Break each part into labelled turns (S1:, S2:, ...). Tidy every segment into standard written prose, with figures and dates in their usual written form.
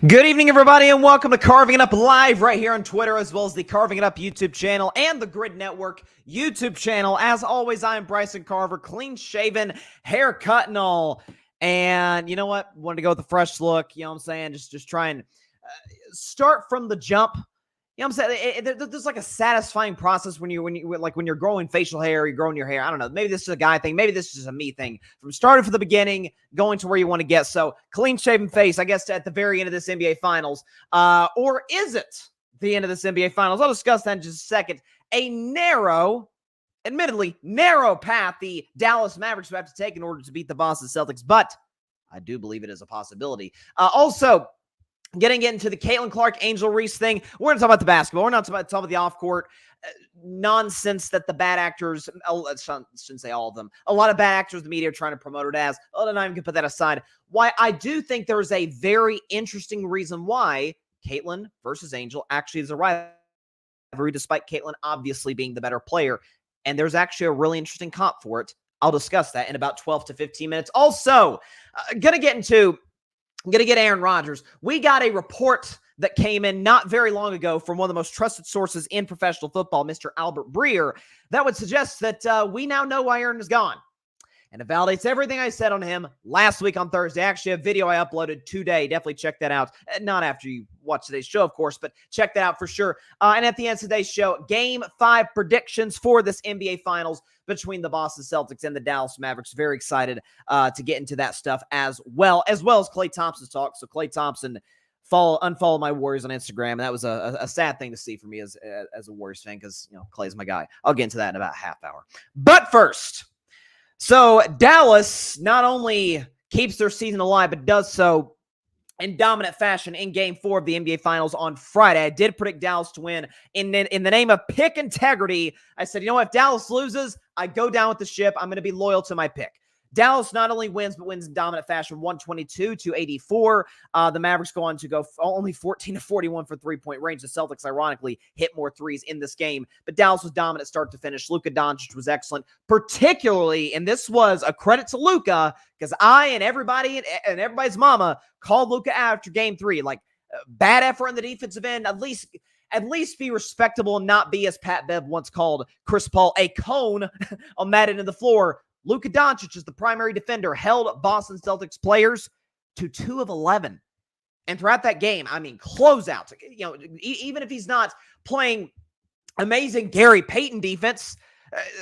S1: Good evening, everybody, and welcome to Carving It Up Live right here on Twitter, as well as the Carving It Up YouTube channel and the Grid Network YouTube channel. As always, I am Bryson Carver, clean-shaven, haircut and all. And you know what? Wanted to go with a fresh look, you know what I'm saying? Just try and start from the jump. You know what I'm saying? There's like a satisfying process when you're growing facial hair, you're growing your hair. I don't know. Maybe this is a guy thing. Maybe this is a me thing. From starting from the beginning, going to where you want to get. So clean shaven face, I guess, at the very end of this NBA Finals. Or is it the end of this NBA Finals? I'll discuss that in just a second. Admittedly, narrow path the Dallas Mavericks have to take in order to beat the Boston Celtics. But I do believe it is a possibility. Also, getting into the Caitlin Clark, Angel Reese thing, we're going to talk about the basketball. We're not talking about the off-court nonsense that the bad actors, I shouldn't say all of them, a lot of bad actors in the media are trying to promote it as. Oh, then I'm going to put that aside. Why I do think there's a very interesting reason why Caitlin versus Angel actually is a rivalry, despite Caitlin obviously being the better player. And there's actually a really interesting comp for it. I'll discuss that in about 12 to 15 minutes. Also, going to get Aaron Rodgers. We got a report that came in not very long ago from one of the most trusted sources in professional football, Mr. Albert Breer, that would suggest that we now know why Aaron is gone. And it validates everything I said on him last week on Thursday. Actually, a video I uploaded today. Definitely check that out. Not after you watch today's show, of course, but check that out for sure. And at the end of today's show, Game 5 predictions for this NBA Finals between the Boston Celtics and the Dallas Mavericks. Very excited to get into that stuff as well as Klay Thompson's talk. So Klay Thompson unfollow my Warriors on Instagram, and that was a sad thing to see for me as a Warriors fan because, you know, Klay's my guy. I'll get into that in about a half hour. But first, so Dallas not only keeps their season alive, but does so in dominant fashion in Game 4 of the NBA Finals on Friday. I did predict Dallas to win. In the name of pick integrity, I said, you know what? If Dallas loses, I go down with the ship. I'm going to be loyal to my pick. Dallas not only wins, but wins in dominant fashion, 122-84. The Mavericks go on to go only 14-41 for three-point range. The Celtics, ironically, hit more threes in this game, but Dallas was dominant start to finish. Luka Doncic was excellent, particularly, and this was a credit to Luka, because I and everybody's mama called Luka out after Game 3. Like, bad effort on the defensive end, at least be respectable and not be, as Pat Bev once called Chris Paul, a cone on that end of the floor. Luka Doncic is the primary defender, held Boston Celtics players to 2 of 11. And throughout that game, I mean, closeouts. You know, even if he's not playing amazing Gary Payton defense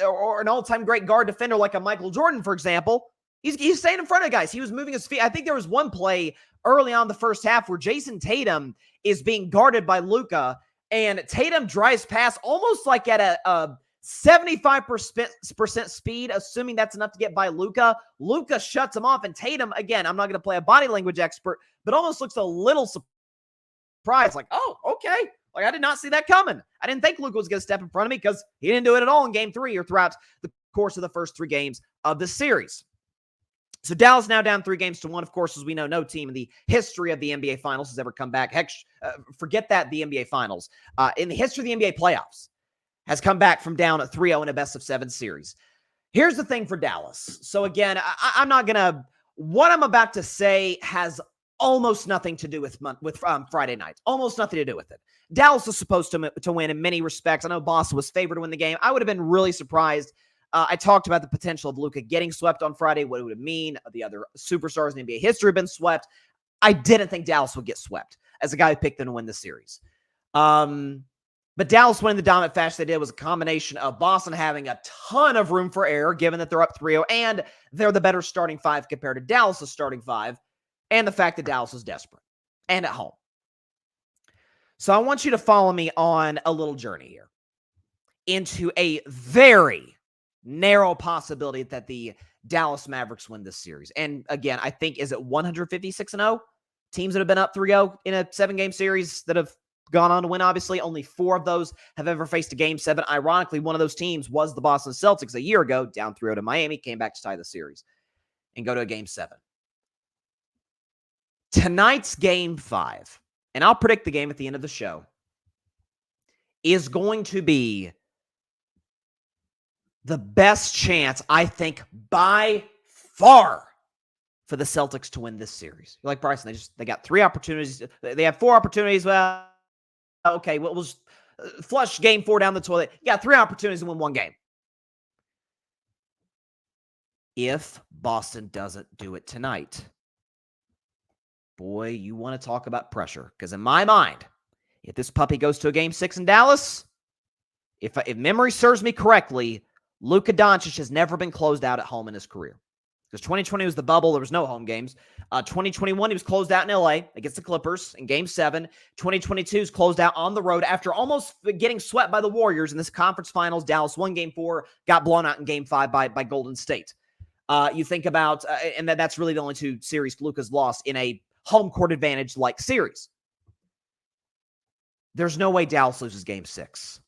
S1: or an all-time great guard defender like a Michael Jordan, for example, he's staying in front of guys. He was moving his feet. I think there was one play early on the first half where Jayson Tatum is being guarded by Luka, and Tatum drives past almost like at a 75% speed, assuming that's enough to get by Luka. Luka shuts him off, and Tatum, again, I'm not going to play a body language expert, but almost looks a little surprised, like, oh, okay. Like, I did not see that coming. I didn't think Luka was going to step in front of me because he didn't do it at all in Game 3 or throughout the course of the first 3 games of the series. So Dallas now down 3-1. Of course, as we know, no team in the history of the NBA Finals has ever come back. Heck, forget that, the NBA Finals. In the history of the NBA playoffs, has come back from down at 3-0 in a best-of-7 series. Here's the thing for Dallas. So again, I'm not going to, what I'm about to say has almost nothing to do with Friday night. Almost nothing to do with it. Dallas was supposed to win in many respects. I know Boston was favored to win the game. I would have been really surprised. I talked about the potential of Luka getting swept on Friday, what it would mean. The other superstars in NBA history have been swept. I didn't think Dallas would get swept as a guy who picked them to win the series. But Dallas winning the dominant fashion they did was a combination of Boston having a ton of room for error, given that they're up 3-0, and they're the better starting 5 compared to Dallas' starting 5, and the fact that Dallas was desperate and at home. So I want you to follow me on a little journey here into a very narrow possibility that the Dallas Mavericks win this series. And again, I think, is it 156-0? Teams that have been up 3-0 in a 7-game series that have gone on to win, obviously. Only 4 of those have ever faced a Game 7. Ironically, one of those teams was the Boston Celtics a year ago, down 3-0 to Miami, came back to tie the series and go to a Game 7. Tonight's Game 5, and I'll predict the game at the end of the show, is going to be the best chance, I think, by far, for the Celtics to win this series. You're like, Bryson, they got 3 opportunities. They have 4 opportunities. Well, okay, we'll just flush game 4 down the toilet. You got 3 opportunities to win 1 game. If Boston doesn't do it tonight, boy, you want to talk about pressure. Because in my mind, if this puppy goes to a game 6 in Dallas, if memory serves me correctly, Luka Doncic has never been closed out at home in his career. Because 2020 was the bubble. There was no home games. 2021, he was closed out in LA against the Clippers in Game 7. 2022 is closed out on the road after almost getting swept by the Warriors in this conference finals. Dallas won Game 4, got blown out in Game 5 by Golden State. You think about, and that's really the only 2 series Luka's lost in a home court advantage-like series. There's no way Dallas loses Game 6.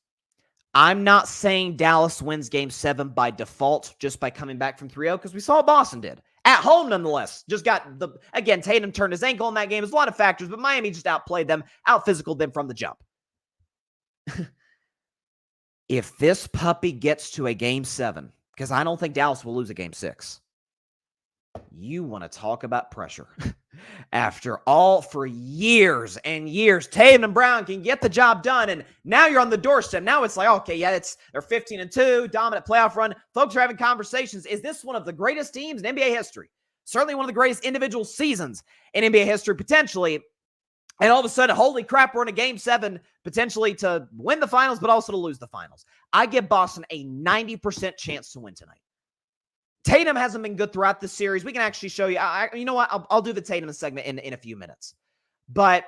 S1: I'm not saying Dallas wins Game 7 by default, just by coming back from 3-0, because we saw what Boston did. At home, nonetheless. Just got again, Tatum turned his ankle in that game. There's a lot of factors, but Miami just outplayed them, out-physicaled them from the jump. If this puppy gets to a Game 7, because I don't think Dallas will lose a Game 6, you want to talk about pressure. After all, for years and years, Tatum and Brown can get the job done, and now you're on the doorstep. Now it's like, okay, yeah, they're 15-2, dominant playoff run. Folks are having conversations. Is this one of the greatest teams in NBA history? Certainly one of the greatest individual seasons in NBA history, potentially. And all of a sudden, holy crap, we're in a Game 7, potentially to win the finals, but also to lose the finals. I give Boston a 90% chance to win tonight. Tatum hasn't been good throughout this series. We can actually show you. You know what? I'll do the Tatum segment in a few minutes. But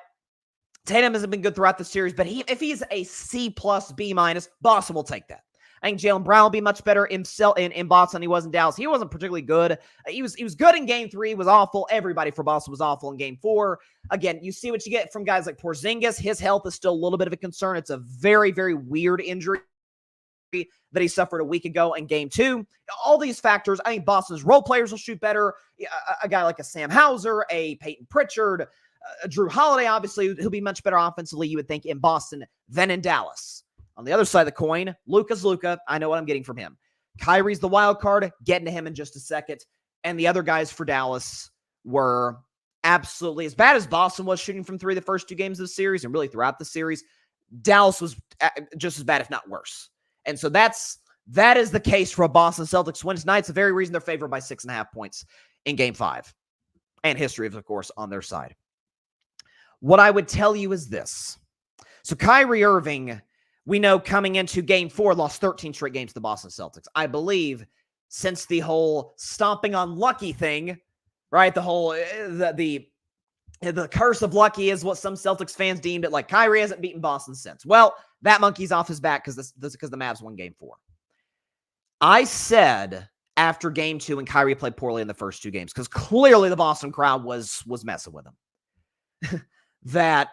S1: Tatum hasn't been good throughout the series. But if he's a C+, B-, Boston will take that. I think Jaylen Brown will be much better in Boston than he was in Dallas. He wasn't particularly good. He was good in Game 3. Was awful. Everybody for Boston was awful in Game 4. Again, you see what you get from guys like Porzingis. His health is still a little bit of a concern. It's a very, very weird injury that he suffered a week ago in Game 2. All these factors, I think Boston's role players will shoot better. A guy like a Sam Hauser, a Peyton Pritchard, a Drew Holiday, obviously, who'll be much better offensively, you would think, in Boston than in Dallas. On the other side of the coin, Luka's Luka. I know what I'm getting from him. Kyrie's the wild card. Getting to him in just a second. And the other guys for Dallas were absolutely, as bad as Boston was shooting from 3 the first 2 games of the series, and really throughout the series, Dallas was just as bad, if not worse. And so that is the case for a Boston Celtics win tonight. It's the very reason they're favored by 6.5 points in Game 5. And history, of course, on their side. What I would tell you is this. So Kyrie Irving, we know coming into Game 4, lost 13 straight games to the Boston Celtics. I believe since the whole stomping on Lucky thing, right? The whole, the curse of Lucky is what some Celtics fans deemed it. Like, Kyrie hasn't beaten Boston since. Well, that monkey's off his back because the Mavs won Game 4. I said after Game 2 when Kyrie played poorly in the first 2 games, because clearly the Boston crowd was messing with him, that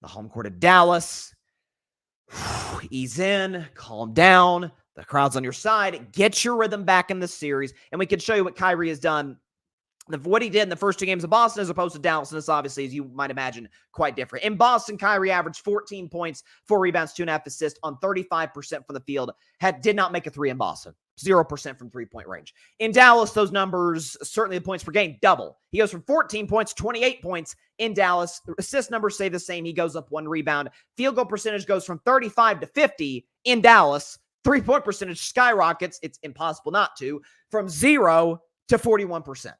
S1: the home court of Dallas, ease in, calm down, the crowd's on your side, get your rhythm back in this series, and we can show you what Kyrie has done. What he did in the first 2 games of Boston as opposed to Dallas, and this obviously, as you might imagine, quite different. In Boston, Kyrie averaged 14 points, 4 rebounds, 2.5 assists on 35% from the field. Did not make a 3 in Boston. 0% from 3-point range. In Dallas, those numbers, certainly the points per game, double. He goes from 14 points to 28 points in Dallas. Assist numbers stay the same. He goes up 1 rebound. Field goal percentage goes from 35 to 50 in Dallas. 3-point percentage skyrockets. It's impossible not to. From 0 to 41%.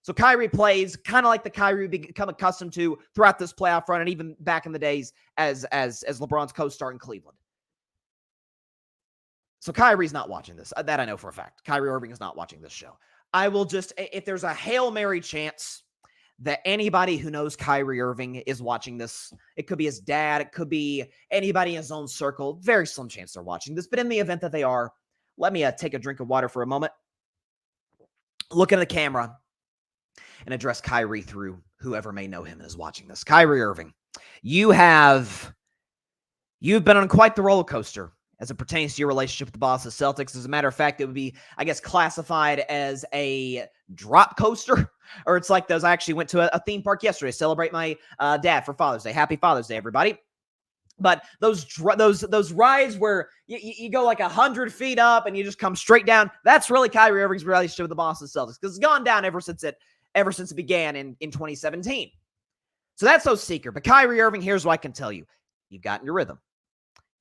S1: So Kyrie plays kind of like the Kyrie we become accustomed to throughout this playoff run and even back in the days as LeBron's co-star in Cleveland. So Kyrie's not watching this. That I know for a fact. Kyrie Irving is not watching this show. I will just, if there's a Hail Mary chance that anybody who knows Kyrie Irving is watching this, it could be his dad, it could be anybody in his own circle, very slim chance they're watching this. But in the event that they are, let me take a drink of water for a moment. Look at the camera and address Kyrie through whoever may know him and is watching this. Kyrie Irving, you've been on quite the roller coaster as it pertains to your relationship with the Boston Celtics. As a matter of fact, it would be, I guess, classified as a drop coaster, or it's like those. I actually went to a theme park yesterday to celebrate my dad for Father's Day. Happy Father's Day, everybody. But those rides where you go like 100 feet up and you just come straight down, that's really Kyrie Irving's relationship with the Boston Celtics, because it's gone down ever since it ever since it began in 2017. So that's no secret. But Kyrie Irving, here's what I can tell you. You've gotten your rhythm.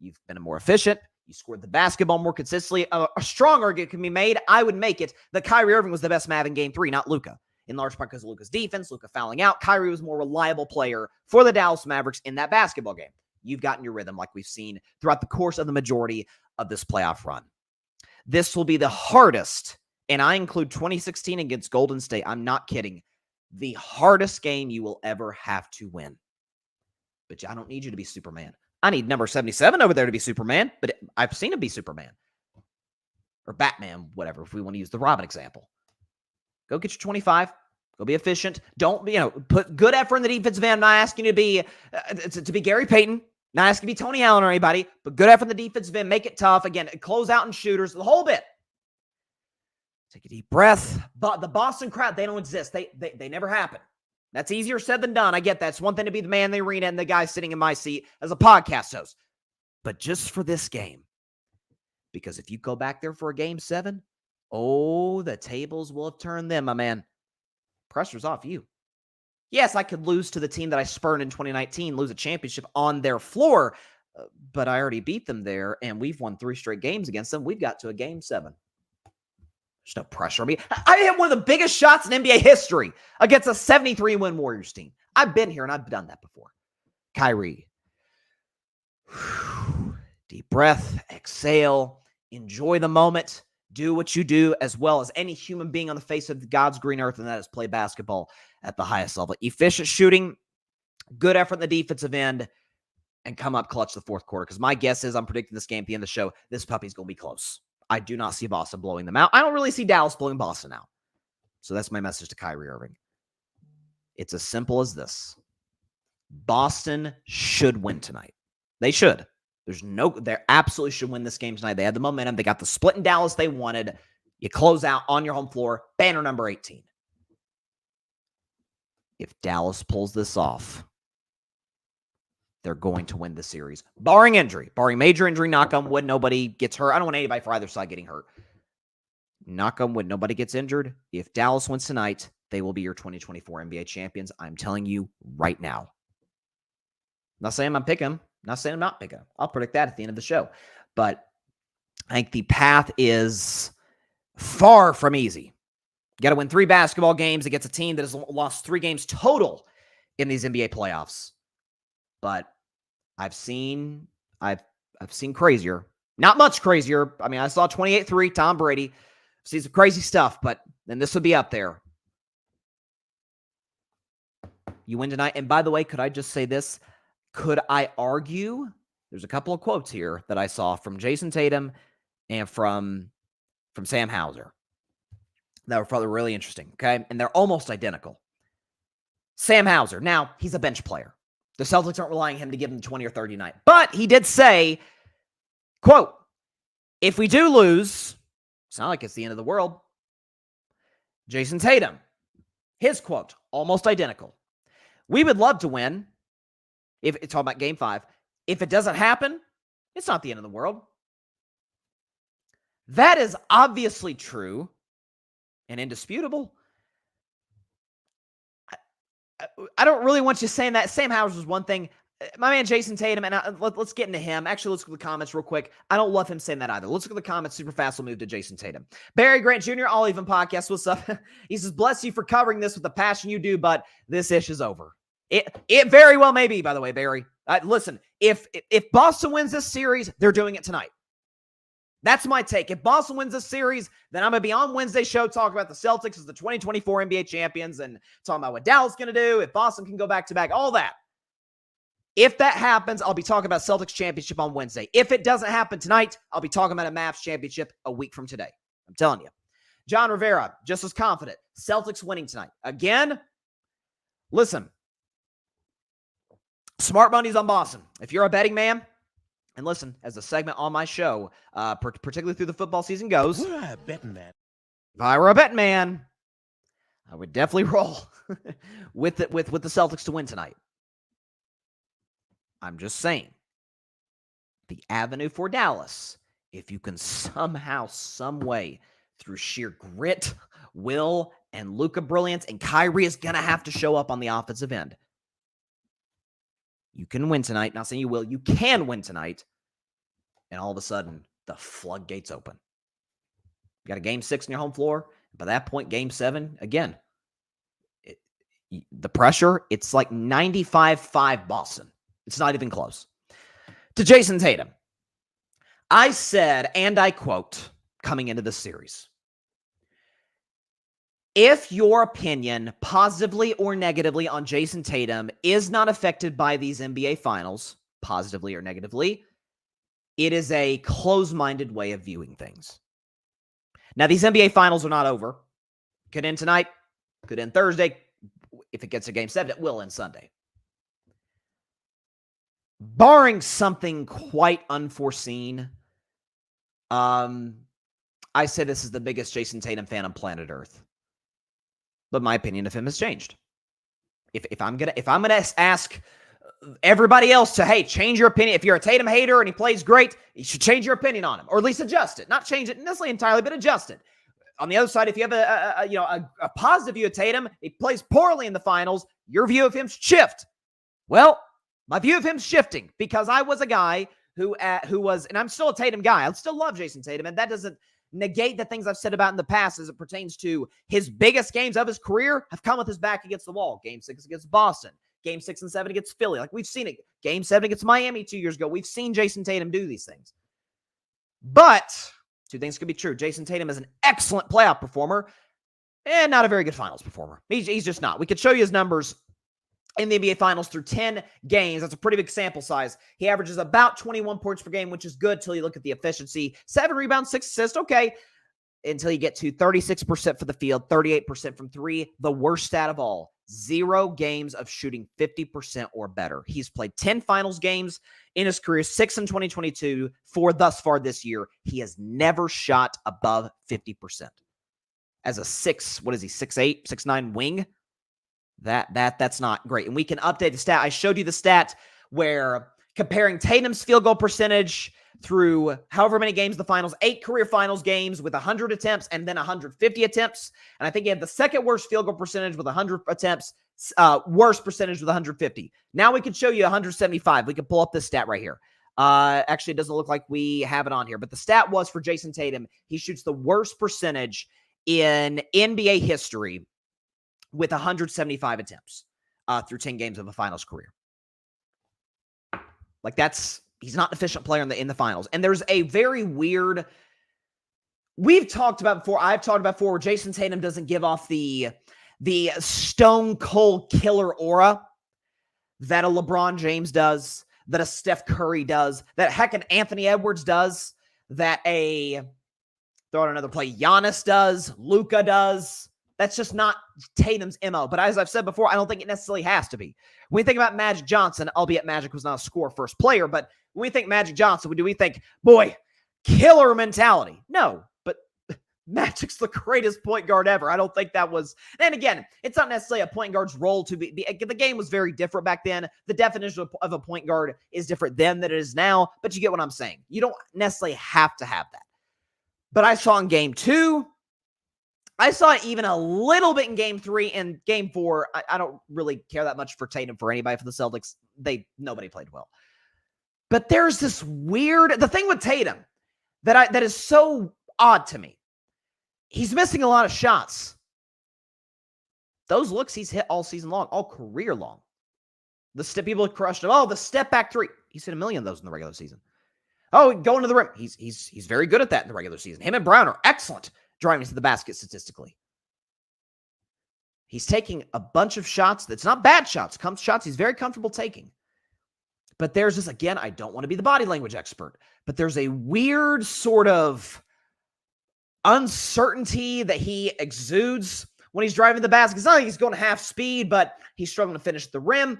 S1: You've been more efficient. You scored the basketball more consistently. A strong argument can be made. I would make it that Kyrie Irving was the best Mav in Game 3, not Luka. In large part because of Luka's defense, Luka fouling out. Kyrie was a more reliable player for the Dallas Mavericks in that basketball game. You've gotten your rhythm like we've seen throughout the course of the majority of this playoff run. This will be the hardest, and I include 2016 against Golden State. I'm not kidding. The hardest game you will ever have to win. But I don't need you to be Superman. I need number 77 over there to be Superman, but I've seen him be Superman. Or Batman, whatever, if we want to use the Robin example. Go get your 25. Go be efficient. Don't, put good effort in the defensive end. I'm not asking you to be Gary Payton. Not asking you to be Tony Allen or anybody, but good effort in the defensive end. Make it tough. Again, close out and shooters, the whole bit. Take a deep breath. But the Boston crowd, they don't exist. They never happen. That's easier said than done. I get that. It's one thing to be the man in the arena and the guy sitting in my seat as a podcast host. But just for this game, because if you go back there for a Game 7, the tables will have turned then, my man. Pressure's off you. Yes, I could lose to the team that I spurned in 2019, lose a championship on their floor, but I already beat them there, and we've won 3 straight games against them. We've got to a Game 7. There's no pressure on me. I hit one of the biggest shots in NBA history against a 73-win Warriors team. I've been here, and I've done that before. Kyrie. Deep breath, exhale, enjoy the moment. Do what you do as well as any human being on the face of God's green earth, and that is play basketball at the highest level. Efficient shooting, good effort in the defensive end, and come up clutch the fourth quarter. Because my guess is I'm predicting this game at the end of the show, this puppy's going to be close. I do not see Boston blowing them out. I don't really see Dallas blowing Boston out. So that's my message to Kyrie Irving. It's as simple as this. Boston should win tonight. They should. They absolutely should win this game tonight. They had the momentum. They got the split in Dallas they wanted. You close out on your home floor. Banner number 18. If Dallas pulls this off, they're going to win the series. Barring injury. Barring major injury, knock on wood, nobody gets hurt. I don't want anybody for either side getting hurt. Knock on wood, nobody gets injured. If Dallas wins tonight, they will be your 2024 NBA champions. I'm telling you right now. I'm not saying I'm picking them. Not saying I'm not picking them. I'll predict that at the end of the show. But I think the path is far from easy. You got to win 3 basketball games against a team that has lost 3 games total in these NBA playoffs. But I've seen crazier. Not much crazier. I mean, I saw 28-3, Tom Brady. I've seen some crazy stuff, but then this would be up there. You win tonight. And by the way, could I just say this? Could I argue? There's a couple of quotes here that I saw from Jayson Tatum and from Sam Hauser that were probably really interesting, okay? And they're almost identical. Sam Hauser, now, he's a bench player. The Celtics aren't relying on him to give them 20 or 30 night. But he did say, quote, if we do lose, it's not like it's the end of the world. Jayson Tatum, his quote, almost identical. We would love to win. If it's talking about Game 5. If it doesn't happen, it's not the end of the world. That is obviously true and indisputable. I don't really want you saying that. Sam Howard was one thing. My man Jayson Tatum, and let's get into him. Actually, let's look at the comments real quick. I don't love him saying that either. Let's look at the comments super fast. We'll move to Jayson Tatum. Barry Grant Jr., All Even Podcast. What's up? He says, bless you for covering this with the passion you do, but this ish is over. It very well may be, by the way, Barry. Listen, if Boston wins this series, they're doing it tonight. That's my take. If Boston wins this series, then I'm going to be on Wednesday's show talking about the Celtics as the 2024 NBA champions and talking about what Dallas is going to do, if Boston can go back-to-back, all that. If that happens, I'll be talking about Celtics championship on Wednesday. If it doesn't happen tonight, I'll be talking about a Mavs championship a week from today. I'm telling you. John Rivera, just as confident. Celtics winning tonight. Again, listen. Smart money's on Boston. If you're a betting man, and listen, as a segment on my show, particularly through the football season goes, if I were a betting man, I would definitely roll with the Celtics to win tonight. I'm just saying, the avenue for Dallas, if you can somehow, some way, through sheer grit Will and Luka brilliance, and Kyrie is going to have to show up on the offensive end. You can win tonight. Not saying you will. You can win tonight. And all of a sudden, the floodgates open. You got a game 6 on your home floor. By that point, game 7, again, the pressure, it's like 95-5 Boston. It's not even close. To Jayson Tatum, I said, and I quote, coming into this series, if your opinion, positively or negatively, on Jayson Tatum is not affected by these NBA Finals, positively or negatively, it is a close-minded way of viewing things. Now, these NBA Finals are not over. Could end tonight, could end Thursday. If it gets to Game 7, it will end Sunday. Barring something quite unforeseen, I say this is the biggest Jayson Tatum fan on planet Earth. But my opinion of him has changed. If I'm gonna ask everybody else to, hey, change your opinion. If you're a Tatum hater and he plays great, you should change your opinion on him, or at least adjust it. Not change it necessarily entirely, but adjust it. On the other side, if you have a positive view of Tatum, he plays poorly in the finals, your view of him shift. Well, my view of him's shifting because I was a guy who was, and I'm still a Tatum guy. I still love Jayson Tatum, and that doesn't negate the things I've said about in the past as it pertains to his biggest games of his career have come with his back against the wall. Game 6 against Boston. Game 6 and 7 against Philly. Like, we've seen it. Game 7 against Miami 2 years ago. We've seen Jayson Tatum do these things. But two things could be true. Jayson Tatum is an excellent playoff performer and not a very good finals performer. He's just not. We could show you his numbers in the NBA Finals through 10 games. That's a pretty big sample size. He averages about 21 points per game, which is good till you look at the efficiency. 7 rebounds, 6 assists, okay. Until you get to 36% for the field, 38% from 3. The worst stat of all, 0 games of shooting 50% or better. He's played 10 finals games in his career, 6 in 2022. For thus far this year, he has never shot above 50%. As a 6'8", 6'9" wing, that's not great. And we can update the stat. I showed you the stat where comparing Tatum's field goal percentage through however many games the finals, 8 career finals games with 100 attempts and then 150 attempts. And I think he had the second worst field goal percentage with 100 attempts, worst percentage with 150. Now we can show you 175. We can pull up this stat right here. Actually, it doesn't look like we have it on here, but the stat was for Jayson Tatum. He shoots the worst percentage in NBA history with 175 attempts through 10 games of a finals career. Like, he's not an efficient player in the finals. And there's a very weird, I've talked about before where Jayson Tatum doesn't give off the stone cold killer aura that a LeBron James does, that a Steph Curry does, that heck an Anthony Edwards does, that throw out another play, Giannis does, Luka does. That's just not Tatum's MO. But as I've said before, I don't think it necessarily has to be. When we think about Magic Johnson, albeit Magic was not a score-first player, but when we think Magic Johnson, do we think, boy, killer mentality? No, but Magic's the greatest point guard ever. I don't think that was... And again, it's not necessarily a point guard's role to be... The game was very different back then. The definition of a point guard is different then than it is now, but you get what I'm saying. You don't necessarily have to have that. But I saw in Game 2... I saw it even a little bit in Game 3 and Game 4. I don't really care that much for Tatum for anybody for the Celtics. Nobody played well. But there's this weird... The thing with Tatum that is so odd to me, he's missing a lot of shots. Those looks he's hit all season long, all career long. People have crushed him. Oh, the step back 3. He's hit a million of those in the regular season. Oh, going to the rim. He's very good at that in the regular season. Him and Brown are excellent driving to the basket statistically. He's taking a bunch of shots that's not bad shots. Shots he's very comfortable taking. But there's this, again, I don't want to be the body language expert, but there's a weird sort of uncertainty that he exudes when he's driving the basket. It's not like he's going half speed, but he's struggling to finish the rim.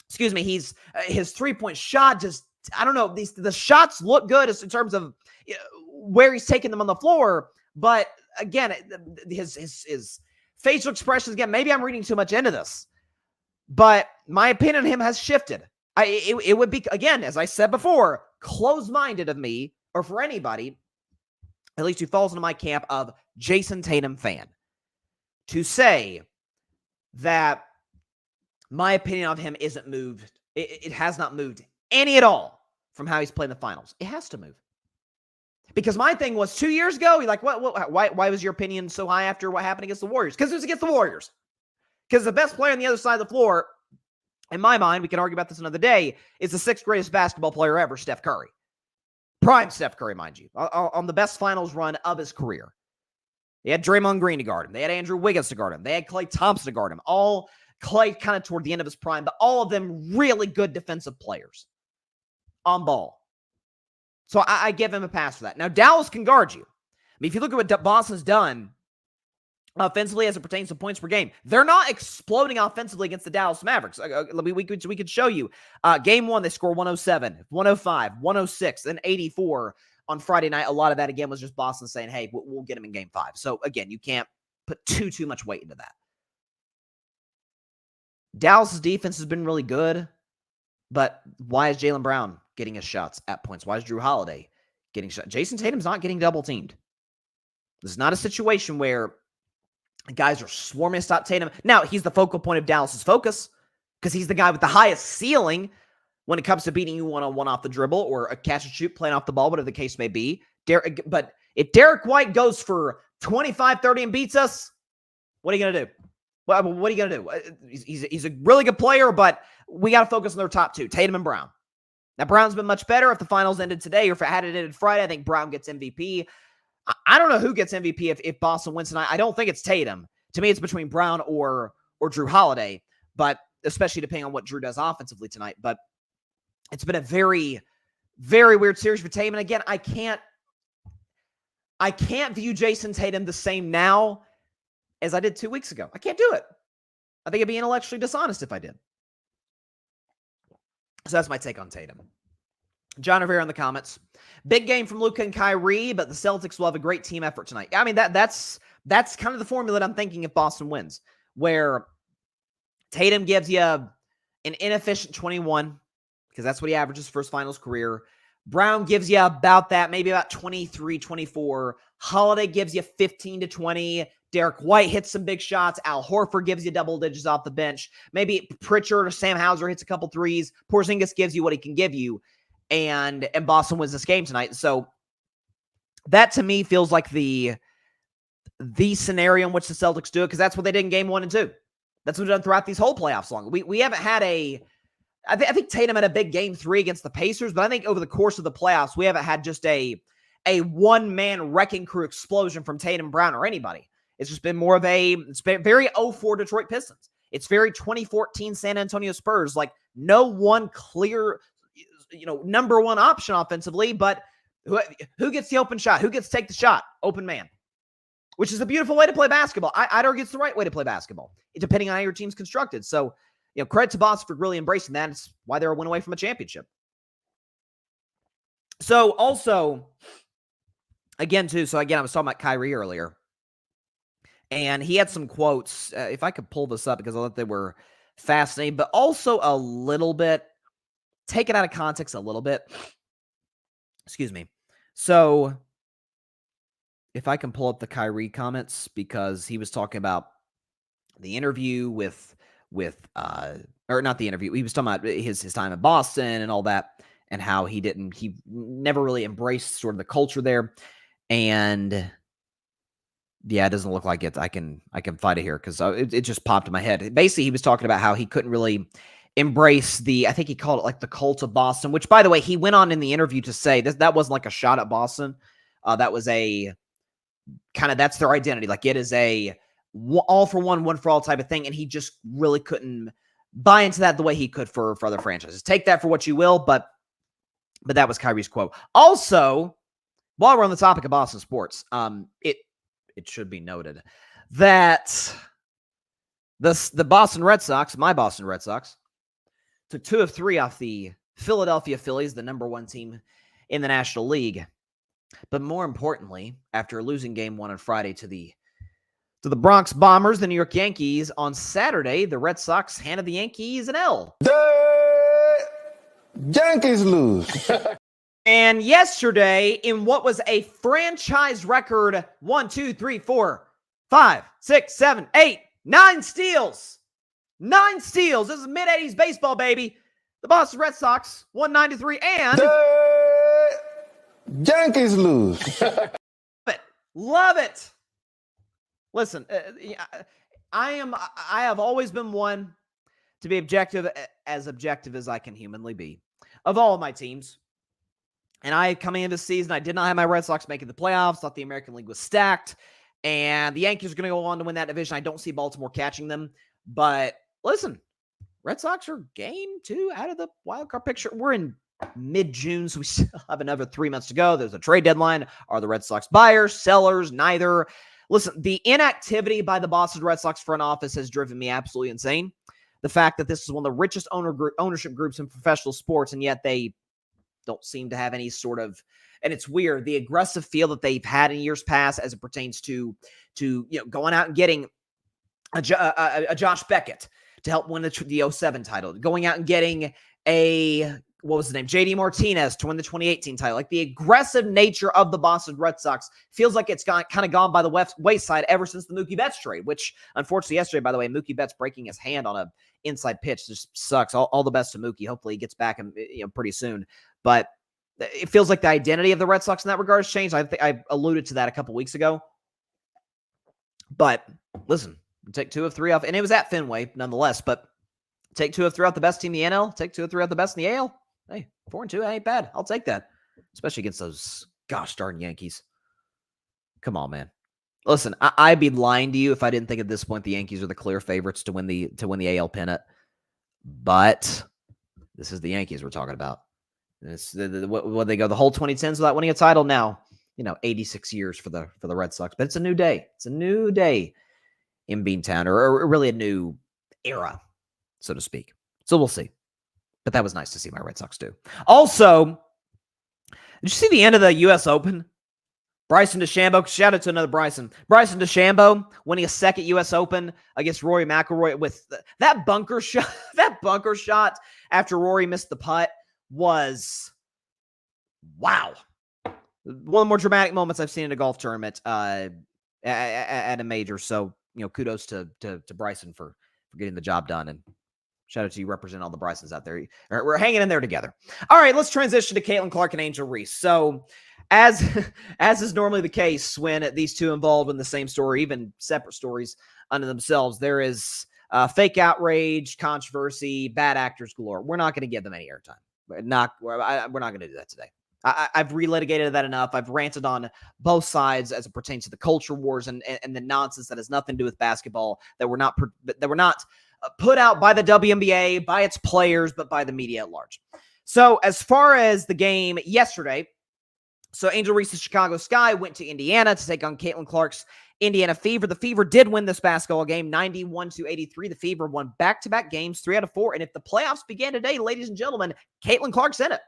S1: Excuse me. His three-point shot just, I don't know. The shots look good in terms of where he's taking them on the floor. But again, his facial expressions, again, maybe I'm reading too much into this, but my opinion on him has shifted. It would be, again, as I said before, close-minded of me, or for anybody, at least who falls into my camp of Jayson Tatum fan to say that my opinion of him isn't moved. It has not moved any at all from how he's played in the finals. It has to move. Because my thing was 2 years ago, you're like, why was your opinion so high after what happened against the Warriors? Because it was against the Warriors. Because the best player on the other side of the floor, in my mind, we can argue about this another day, is the 6th greatest basketball player ever, Steph Curry. Prime Steph Curry, mind you, on the best finals run of his career. They had Draymond Green to guard him. They had Andrew Wiggins to guard him. They had Klay Thompson to guard him. All Klay kind of toward the end of his prime, but all of them really good defensive players on ball. So I give him a pass for that. Now, Dallas can guard you. I mean, if you look at what Boston's done offensively as it pertains to points per game, they're not exploding offensively against the Dallas Mavericks. We could show you. Game 1, they score 107, 105, 106, and 84 on Friday night. A lot of that, again, was just Boston saying, hey, we'll get him in game 5. So, again, you can't put too much weight into that. Dallas' defense has been really good, but why is Jaylen Brown getting his shots at points? Why is Drew Holiday getting shots? Jayson Tatum's not getting double-teamed. This is not a situation where guys are swarming to stop Tatum. Now, he's the focal point of Dallas's focus because he's the guy with the highest ceiling when it comes to beating you one-on-one off the dribble or a catch and shoot, playing off the ball, whatever the case may be. But if Derek White goes for 25, 30 and beats us, what are you going to do? Well, what are you going to do? He's a really good player, but we got to focus on their top 2, Tatum and Brown. Now, Brown's been much better. If the finals ended today or if it had it ended Friday, I think Brown gets MVP. I don't know who gets MVP if Boston wins tonight. I don't think it's Tatum. To me, it's between Brown or Drew Holiday, but especially depending on what Drew does offensively tonight. But it's been a very, very weird series for Tatum. And again, I can't view Jayson Tatum the same now as I did 2 weeks ago. I can't do it. I think it'd be intellectually dishonest if I did. So that's my take on Tatum. John Rivera in the comments. Big game from Luka and Kyrie, but the Celtics will have a great team effort tonight. I mean, that's kind of the formula that I'm thinking if Boston wins, where Tatum gives you an inefficient 21, because that's what he averages for his finals career. Brown gives you about that, maybe about 23, 24. Holiday gives you 15 to 20. Derek White hits some big shots. Al Horford gives you double digits off the bench. Maybe Pritchard or Sam Hauser hits a couple threes. Porzingis gives you what he can give you. And Boston wins this game tonight. So that to me feels like the scenario in which the Celtics do it, because that's what they did in game 1 and 2. That's what they've done throughout these whole playoffs long. We haven't had I think Tatum had a big game 3 against the Pacers, but I think over the course of the playoffs, we haven't had just a one-man wrecking crew explosion from Tatum, Brown, or anybody. It's just been more of it's been very 04 Detroit Pistons. It's very 2014 San Antonio Spurs. Like, no one clear, number one option offensively, but who gets the open shot? Who gets to take the shot? Open man. Which is a beautiful way to play basketball. I'd argue it's the right way to play basketball, depending on how your team's constructed. So, credit to Boston for really embracing that. It's why they're a win away from a championship. So, also, again, I was talking about Kyrie earlier. And he had some quotes, if I could pull this up, because I thought they were fascinating, but also a little bit, take it out of context a little bit. Excuse me. So, if I can pull up the Kyrie comments, because he was talking about the interview or not the interview, he was talking about his time in Boston and all that, and how he never really embraced sort of the culture there. And yeah, it doesn't look like it. I can find it here because it just popped in my head. Basically, he was talking about how he couldn't really embrace I think he called it like the cult of Boston, which, by the way, he went on in the interview to say that wasn't like a shot at Boston. That was that's their identity. Like, it is a all for one for all type of thing. And he just really couldn't buy into that the way he could for other franchises. Take that for what you will, but that was Kyrie's quote. Also, while we're on the topic of Boston sports, it should be noted that the Boston Red Sox, my Boston Red Sox, took 2 of 3 off the Philadelphia Phillies, the number 1 team in the National League. But more importantly, after losing game 1 on Friday to the Bronx Bombers, the New York Yankees, on Saturday, the Red Sox handed the Yankees an L.
S2: The Yankees lose.
S1: And yesterday, in what was a franchise record 1, 2, 3, 4, 5, 6, 7, 8, 9 steals. 9 steals. This is mid-80s baseball, baby. The Boston Red Sox won 9-3, and
S2: the Yankees lose.
S1: Love it. Listen, I have always been one to be objective as I can humanly be of all of my teams. And coming into the season, I did not have my Red Sox making the playoffs. Thought the American League was stacked. And the Yankees are going to go on to win that division. I don't see Baltimore catching them. But listen, Red Sox are game 2 out of the wild card picture. We're in mid-June, so we still have another 3 months to go. There's a trade deadline. Are the Red Sox buyers, sellers? Neither. Listen, the inactivity by the Boston Red Sox front office has driven me absolutely insane. The fact that this is one of the richest ownership groups in professional sports, and yet they don't seem to have any sort of, and it's weird, the aggressive feel that they've had in years past as it pertains to going out and getting a Josh Beckett to help win the 07 title, going out and getting JD Martinez to win the 2018 title. Like, the aggressive nature of the Boston Red Sox feels like it's kind of gone by the wayside ever since the Mookie Betts trade, which unfortunately yesterday, by the way, Mookie Betts breaking his hand on a inside pitch just sucks. All the best to Mookie. Hopefully he gets back pretty soon. But it feels like the identity of the Red Sox in that regard has changed. I think I alluded to that a couple weeks ago. But listen, take 2 of 3 off, and it was at Fenway nonetheless. But take 2 of 3 out the best team in the NL. Take 2 of 3 out the best in the AL. Hey, 4-2 ain't bad. I'll take that, especially against those gosh darn Yankees. Come on, man. Listen, I'd be lying to you if I didn't think at this point the Yankees are the clear favorites to win the AL pennant. But this is the Yankees we're talking about. What they go the whole 2010s without winning a title now. 86 years for the Red Sox, but it's a new day. It's a new day in Beantown, or really a new era, so to speak. So we'll see. But that was nice to see my Red Sox do. Also, did you see the end of the U.S. Open? Bryson DeChambeau, shout out to another Bryson. Bryson DeChambeau winning a second U.S. Open against Rory McIlroy with that bunker shot. That bunker shot after Rory missed the putt was, wow. One of the more dramatic moments I've seen in a golf tournament at a major. So, kudos to Bryson for getting the job done. And shout out to you, represent all the Brysons out there. We're hanging in there together. All right, let's transition to Caitlin Clark and Angel Reese. So, as is normally the case when these two involved in the same story, even separate stories unto themselves, there is fake outrage, controversy, bad actors galore. We're not going to give them any airtime. We're not going to do that today. I've relitigated that enough. I've ranted on both sides as it pertains to the culture wars and the nonsense that has nothing to do with basketball, that were not put out by the WNBA, by its players, but by the media at large. So as far as the game yesterday, so Angel Reese's Chicago Sky went to Indiana to take on Caitlin Clark's Indiana Fever. The Fever did win this basketball game 91-83. The Fever won back-to-back games, 3 out of 4. And if the playoffs began today, ladies and gentlemen, Caitlin Clark's in it.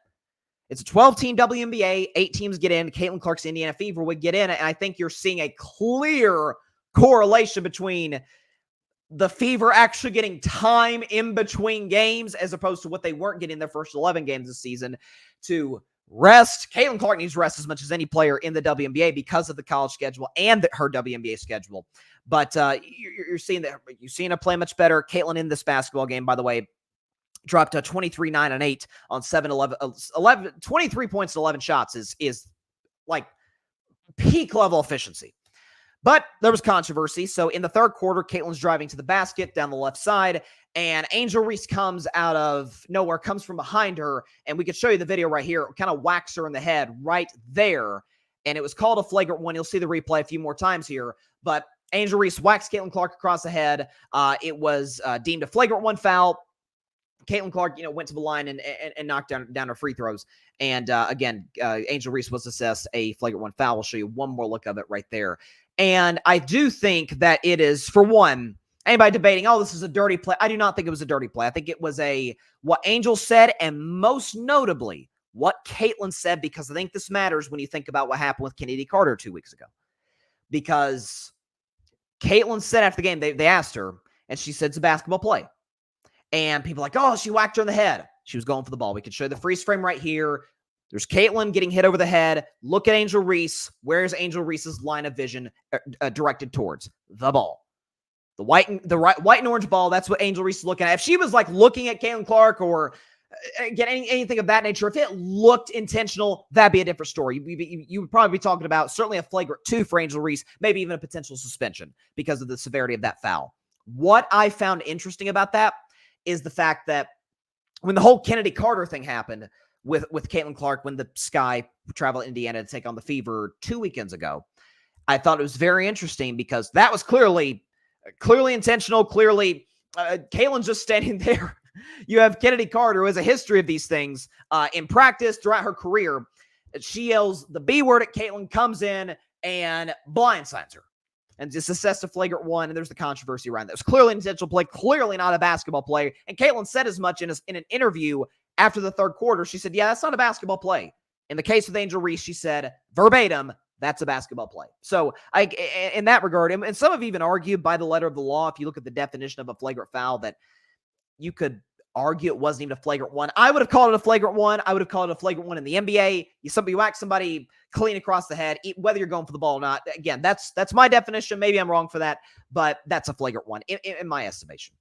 S1: It's a 12-team WNBA. 8 teams get in. Caitlin Clark's Indiana Fever would get in. And I think you're seeing a clear correlation between the Fever actually getting time in between games as opposed to what they weren't getting their first 11 games this season to rest. Caitlin Clark needs rest as much as any player in the WNBA because of the college schedule and her WNBA schedule. But you're seeing her play much better. Caitlin in this basketball game, by the way, dropped 23, 9, and 8 on 23 points and 11 shots is like peak level efficiency. But there was controversy. So in the third quarter, Caitlin's driving to the basket down the left side, and Angel Reese comes out of nowhere, comes from behind her, and we could show you the video right here, kind of whacks her in the head right there, and it was called a flagrant one. You'll see the replay a few more times here, but Angel Reese whacks Caitlin Clark across the head. It was deemed a flagrant one foul. Caitlin Clark, went to the line and knocked down her free throws. And again, Angel Reese was assessed a flagrant one foul. We'll show you one more look of it right there. And I do think that it is, for one, anybody debating, oh, this is a dirty play. I do not think it was a dirty play. I think it was what Angel said, and most notably, what Caitlin said, because I think this matters when you think about what happened with Kennedy Carter 2 weeks ago. Because Caitlin said after the game, they asked her, and she said it's a basketball play. And people are like, oh, she whacked her in the head. She was going for the ball. We could show the freeze frame right here. There's Caitlin getting hit over the head. Look at Angel Reese. Where's Angel Reese's line of vision directed towards? The ball. The white and orange ball, that's what Angel Reese is looking at. If she was like looking at Caitlin Clark or anything of that nature, if it looked intentional, that'd be a different story. You would probably be talking about certainly a flagrant 2 for Angel Reese, maybe even a potential suspension because of the severity of that foul. What I found interesting about that is the fact that when the whole Kennedy Carter thing happened with Caitlin Clark, when the Sky traveled to Indiana to take on the Fever 2 weekends ago, I thought it was very interesting because that was clearly intentional. Clearly, Caitlin's just standing there. You have Kennedy Carter, who has a history of these things in practice throughout her career. She yells the B word at Caitlin, comes in and blindsides her and just assessed a flagrant 1. And there's the controversy around that. It was clearly an intentional play, clearly not a basketball play. And Caitlin said as much in an interview after the third quarter. She said, yeah, that's not a basketball play. In the case with Angel Reese, she said verbatim, that's a basketball play. So in that regard, and some have even argued by the letter of the law, if you look at the definition of a flagrant foul, that you could argue it wasn't even a flagrant 1. I would have called it a flagrant 1. I would have called it a flagrant 1 in the NBA. You whack somebody clean across the head, whether you're going for the ball or not. Again, that's my definition. Maybe I'm wrong for that, but that's a flagrant 1 in my estimation.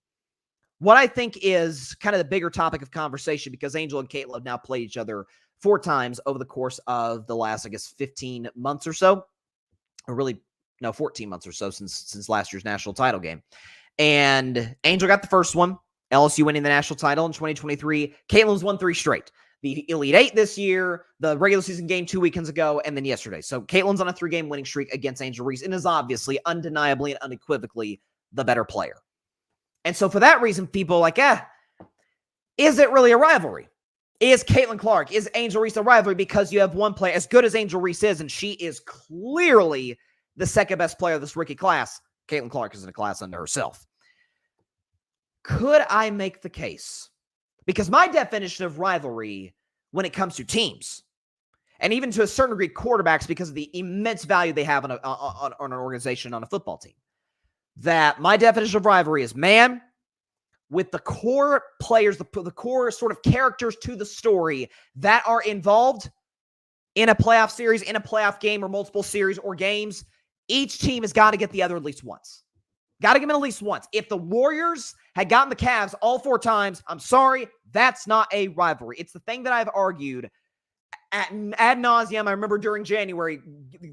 S1: What I think is kind of the bigger topic of conversation, because Angel and Caitlin have now played each other 4 times over the course of the last, 15 months or so, or really, no, 14 months or so since last year's national title game. And Angel got the first one, LSU winning the national title in 2023. Caitlin's won 3 straight. The Elite 8 this year, the regular season game 2 weekends ago, and then yesterday. So Caitlin's on a 3-game winning streak against Angel Reese and is obviously, undeniably, and unequivocally the better player. And so for that reason, people are like, is it really a rivalry? Is Caitlin Clark, is Angel Reese a rivalry? Because you have one player, as good as Angel Reese is, and she is clearly the second best player of this rookie class, Caitlin Clark is in a class unto herself. Could I make the case? Because my definition of rivalry when it comes to teams, and even to a certain degree quarterbacks, because of the immense value they have on an organization, on a football team, that my definition of rivalry is man with the core players, the core sort of characters to the story that are involved in a playoff series, in a playoff game, or multiple series or games. Each team has got to get the other at least once. Got to get them at least once. If the Warriors had gotten the Cavs all 4 times, I'm sorry, that's not a rivalry. It's the thing that I've argued ad nauseum. I remember during January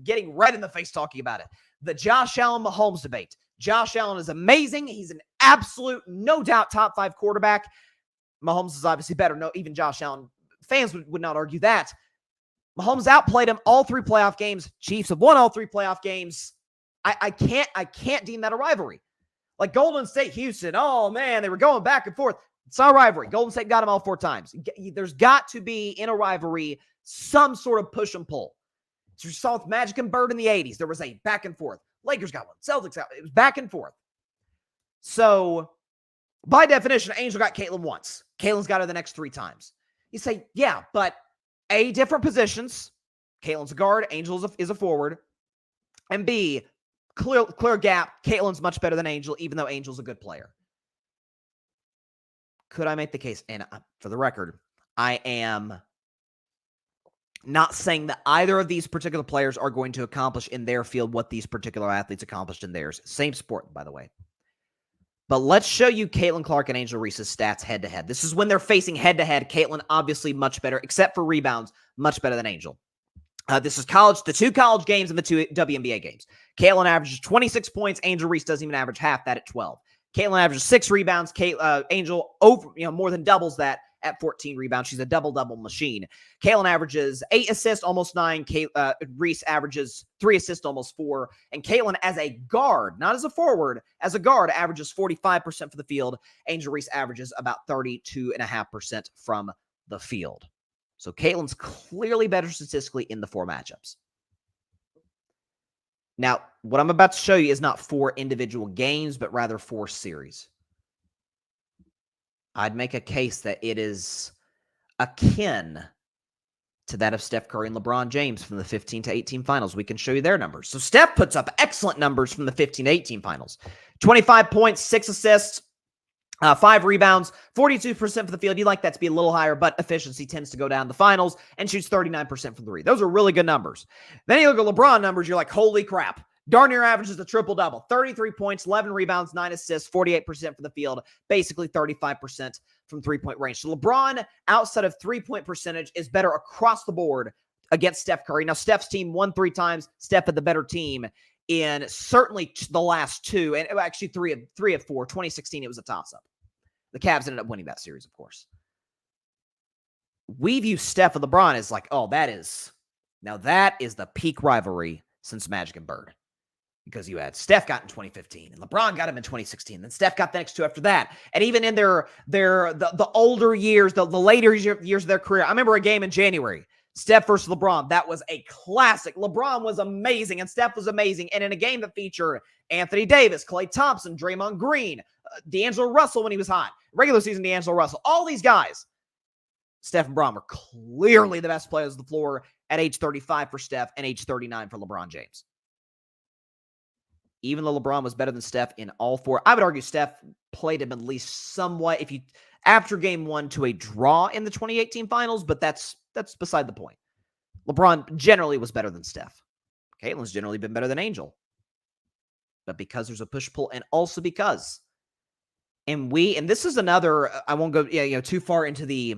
S1: getting red in the face talking about it. The Josh Allen-Mahomes debate. Josh Allen is amazing. He's an absolute, no doubt, top 5 quarterback. Mahomes is obviously better. No, even Josh Allen fans would not argue that. Mahomes outplayed him all 3 playoff games. Chiefs have won all 3 playoff games. I can't deem that a rivalry. Like Golden State, Houston, oh man, they were going back and forth. It's not a rivalry. Golden State got them all 4 times. There's got to be, in a rivalry, some sort of push and pull. So you saw with Magic and Bird in the 80s, there was a back and forth. Lakers got one. Celtics got one. It was back and forth. So, by definition, Angel got Caitlin once. Caitlin's got her the next 3 times. You say, yeah, but A, different positions. Caitlin's a guard. Angel is a forward. And B, clear gap. Caitlin's much better than Angel, even though Angel's a good player. Could I make the case? And for the record, I am not saying that either of these particular players are going to accomplish in their field what these particular athletes accomplished in theirs. Same sport, by the way. But let's show you Caitlin Clark and Angel Reese's stats head-to-head. This is when they're facing head-to-head. Caitlin, obviously much better, except for rebounds, much better than Angel. This is the 2 college games and the 2 WNBA games. Caitlin averages 26 points. Angel Reese doesn't even average half that at 12. Caitlin averages 6 rebounds. Angel more than doubles that at 14 rebounds. She's a double-double machine. Caitlin averages 8 assists, almost 9. Reese averages 3 assists, almost 4. And Caitlin, as a guard, not as a forward, as a guard, averages 45% for the field. Angel Reese averages about 32.5% from the field. So Caitlin's clearly better statistically in the 4 matchups. Now, what I'm about to show you is not 4 individual games, but rather 4 series. I'd make a case that it is akin to that of Steph Curry and LeBron James from the 15 to 18 finals. We can show you their numbers. So Steph puts up excellent numbers from the 15 to 18 finals. 25 points, 6 assists, 5 rebounds, 42% for the field. You'd like that to be a little higher, but efficiency tends to go down in the finals and shoots 39% from 3. Those are really good numbers. Then you look at LeBron numbers, you're like, holy crap. Darn near averages a triple-double. 33 points, 11 rebounds, 9 assists, 48% from the field, basically 35% from three-point range. So LeBron, outside of three-point percentage, is better across the board against Steph Curry. Now, Steph's team won 3 times. Steph had the better team in certainly the last 2, and actually 3 of 4. 2016, it was a toss-up. The Cavs ended up winning that series, of course. We view Steph and LeBron as like, oh, that is the peak rivalry since Magic and Bird. Because you had Steph got in 2015 and LeBron got him in 2016. Then Steph got the next 2 after that. And even in the older years, the later years of their career, I remember a game in January, Steph versus LeBron. That was a classic. LeBron was amazing and Steph was amazing. And in a game that featured Anthony Davis, Klay Thompson, Draymond Green, D'Angelo Russell when he was hot, regular season D'Angelo Russell, all these guys, Steph and LeBron were clearly the best players on the floor at age 35 for Steph and age 39 for LeBron James. Even though LeBron was better than Steph in all 4, I would argue Steph played him at least somewhat after game 1 to a draw in the 2018 finals, but that's beside the point. LeBron generally was better than Steph. Caitlin's generally been better than Angel. But because there's a push-pull, and also because, and this is another, I won't go too far into the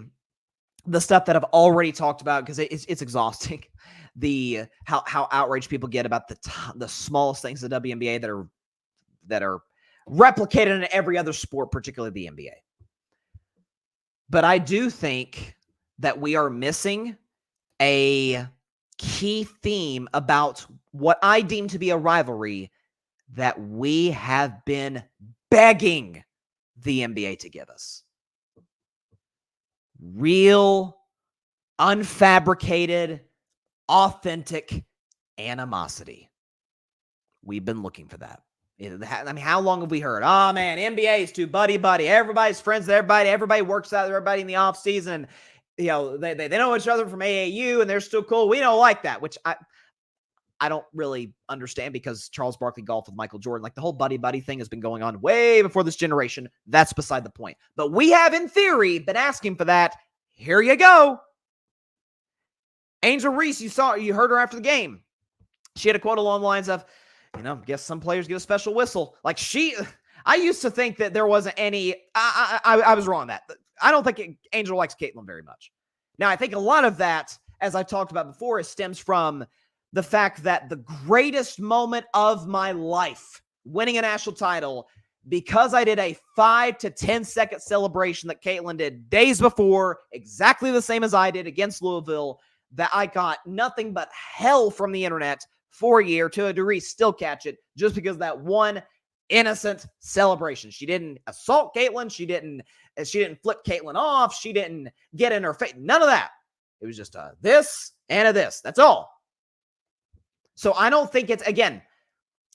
S1: stuff that I've already talked about because it's exhausting. How outraged people get about the smallest things in the WNBA that are replicated in every other sport, particularly the NBA. But I do think that we are missing a key theme about what I deem to be a rivalry that we have been begging the NBA to give us. Real, unfabricated, authentic animosity. We've been looking for that. I mean, how long have we heard? Oh, man, NBA is too buddy-buddy. Everybody's friends with everybody. Everybody works out with everybody in the offseason. They know each other from AAU, and they're still cool. We don't like that, which I don't really understand because Charles Barkley golfed with Michael Jordan. Like, the whole buddy-buddy thing has been going on way before this generation. That's beside the point. But we have, in theory, been asking for that. Here you go. Angel Reese, you heard her after the game. She had a quote along the lines of, guess some players get a special whistle. Like I used to think that there wasn't any, I was wrong on that. I don't think Angel likes Caitlin very much. Now, I think a lot of that, as I talked about before, stems from the fact that the greatest moment of my life, winning a national title, because I did a 5 to 10 second celebration that Caitlin did days before, exactly the same as I did against Louisville, that I got nothing but hell from the internet for a year to a degree, still catch it, just because of that one innocent celebration. She didn't assault Caitlin. She didn't flip Caitlin off. She didn't get in her face. None of that. It was just a this and a this. That's all. So I don't think it's, again,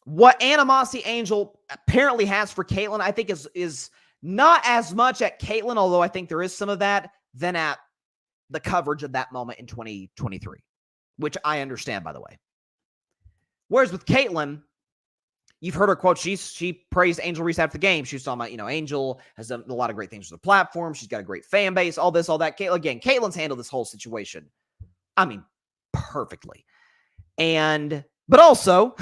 S1: what animosity Angel apparently has for Caitlin, I think is not as much at Caitlin, although I think there is some of that, than at the coverage of that moment in 2023, which I understand, by the way. Whereas with Caitlin, you've heard her quote. She praised Angel Reese after the game. She was talking about, Angel has done a lot of great things with the platform. She's got a great fan base, all this, all that. Caitlin's handled this whole situation, perfectly. But also,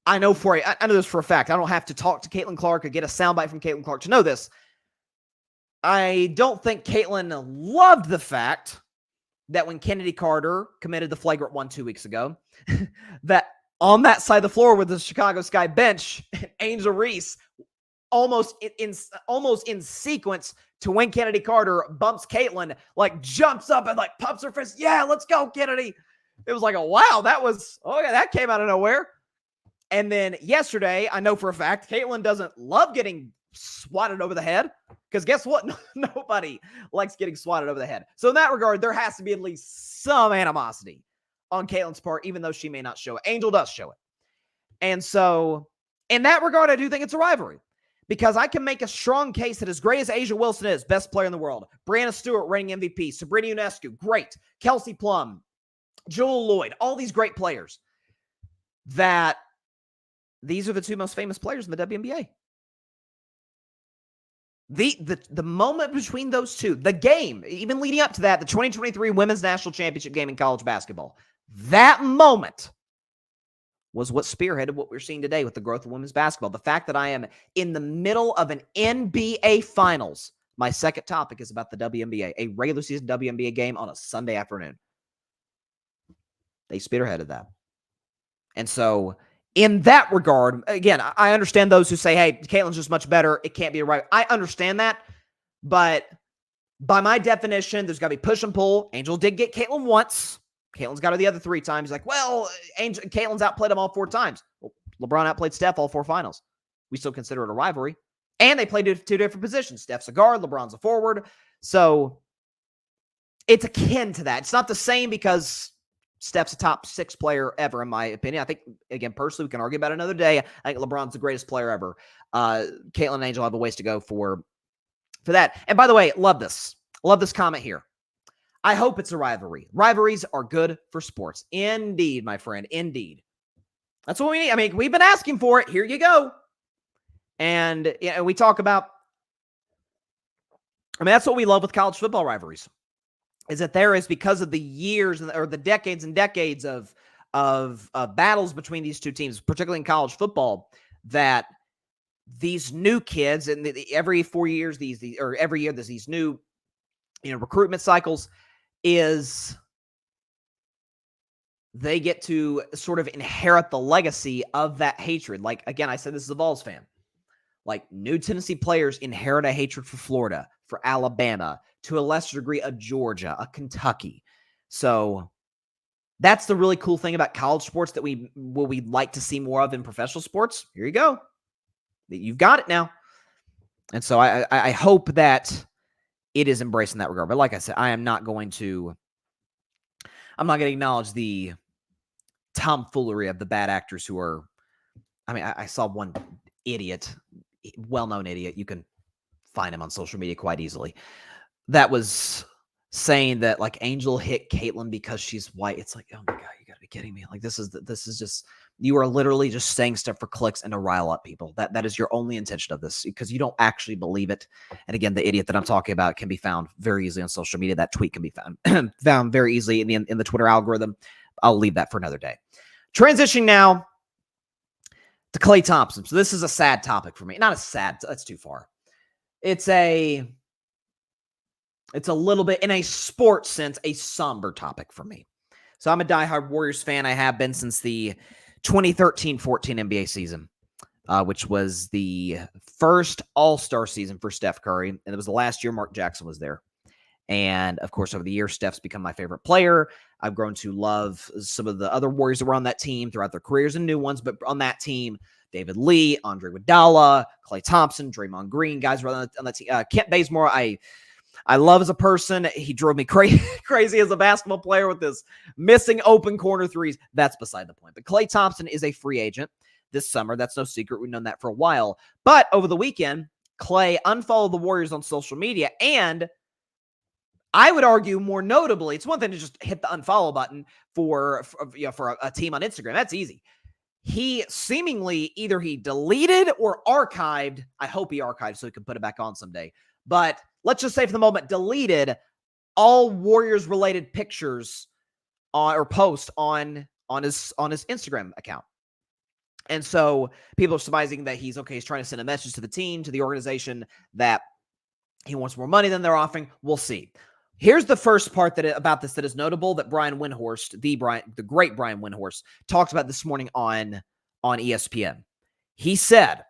S1: I know this for a fact. I don't have to talk to Caitlin Clark or get a soundbite from Caitlin Clark to know this. I don't think Caitlin loved the fact that when Kennedy Carter committed the flagrant 1 2 weeks ago, that on that side of the floor with the Chicago Sky bench, Angel Reese almost in sequence to when Kennedy Carter bumps Caitlin, like jumps up and like pumps her fist. Yeah, let's go, Kennedy. It was like, wow, that came out of nowhere. And then yesterday, I know for a fact, Caitlin doesn't love getting swatted over the head, because guess what? Nobody likes getting swatted over the head. So in that regard, there has to be at least some animosity on Caitlin's part, even though she may not show it. Angel does show it. And so in that regard, I do think it's a rivalry, because I can make a strong case that as great as A'ja Wilson is, best player in the world, Brianna Stewart reigning MVP, Sabrina Ionescu, great, Kelsey Plum, Joel Lloyd, all these great players, that these are the 2 most famous players in the WNBA. The moment between those two, the game, even leading up to that, the 2023 Women's National Championship game in college basketball, that moment was what spearheaded what we're seeing today with the growth of women's basketball. The fact that I am in the middle of an NBA Finals. My second topic is about the WNBA, a regular season WNBA game on a Sunday afternoon. They spearheaded that. And so, in that regard, again, I understand those who say, hey, Caitlin's just much better. It can't be right. I understand that. But by my definition, there's got to be push and pull. Angel did get Caitlin once. Caitlin's got her the other 3 times. He's like, well, Caitlin's outplayed him all 4 times. Well, LeBron outplayed Steph all 4 finals. We still consider it a rivalry. And they played 2 different positions. Steph's a guard, LeBron's a forward. So it's akin to that. It's not the same because Steph's a top 6 player ever, in my opinion. I think, again, personally, we can argue about it another day. I think LeBron's the greatest player ever. Caitlin and Angel have a ways to go for that. And by the way, love this. Love this comment here. I hope it's a rivalry. Rivalries are good for sports. Indeed, my friend. Indeed. That's what we need. I mean, we've been asking for it. Here you go. And we talk about, that's what we love with college football rivalries, is that there is, because of the years or the decades and decades of battles between these two teams, particularly in college football, that these new kids, and every 4 years, or every year, there's these new, recruitment cycles, is they get to sort of inherit the legacy of that hatred. Like, again, I said this as a Vols fan. Like, new Tennessee players inherit a hatred for Florida, for Alabama, to a lesser degree, a Georgia, a Kentucky. So that's the really cool thing about college sports that we'd like to see more of in professional sports. Here you go. You've got it now. And so I hope that it is embraced in that regard. But like I said, I'm not going to acknowledge the tomfoolery of the bad actors who are, I saw one idiot, well-known idiot. You can find him on social media quite easily. That was saying that, like, Angel hit Caitlin because she's white. It's like, oh my God, you gotta be kidding me. Like, this is just, you are literally just saying stuff for clicks and to rile up people. That is your only intention of this, because you don't actually believe it. And again, the idiot that I'm talking about can be found very easily on social media. That tweet can be found very easily in the Twitter algorithm. I'll leave that for another day. Transitioning now to Klay Thompson. So this is a sad topic for me. Not a sad, that's too far. It's a little bit, in a sports sense, a somber topic for me. So I'm a diehard Warriors fan. I have been since the 2013-14 NBA season, which was the first All-Star season for Steph Curry. And it was the last year Mark Jackson was there. And, of course, over the years, Steph's become my favorite player. I've grown to love some of the other Warriors that were on that team throughout their careers and new ones. But on that team, David Lee, Andre Iguodala, Klay Thompson, Draymond Green, guys were on that team. Kent Bazemore, I love as a person. He drove me crazy as a basketball player with his missing open corner threes. That's beside the point. But Klay Thompson is a free agent this summer. That's no secret. We've known that for a while. But over the weekend, Klay unfollowed the Warriors on social media. And I would argue, more notably, it's one thing to just hit the unfollow button for a team on Instagram. That's easy. He seemingly either he deleted or archived. I hope he archived so he can put it back on someday. But let's just say for the moment, deleted all Warriors-related pictures or posts on his Instagram account. And so people are surmising that he's trying to send a message to the team, to the organization, that he wants more money than they're offering. We'll see. Here's the first part about this that is notable, that Brian Windhorst, the great Brian Windhorst, talked about this morning on ESPN. He said,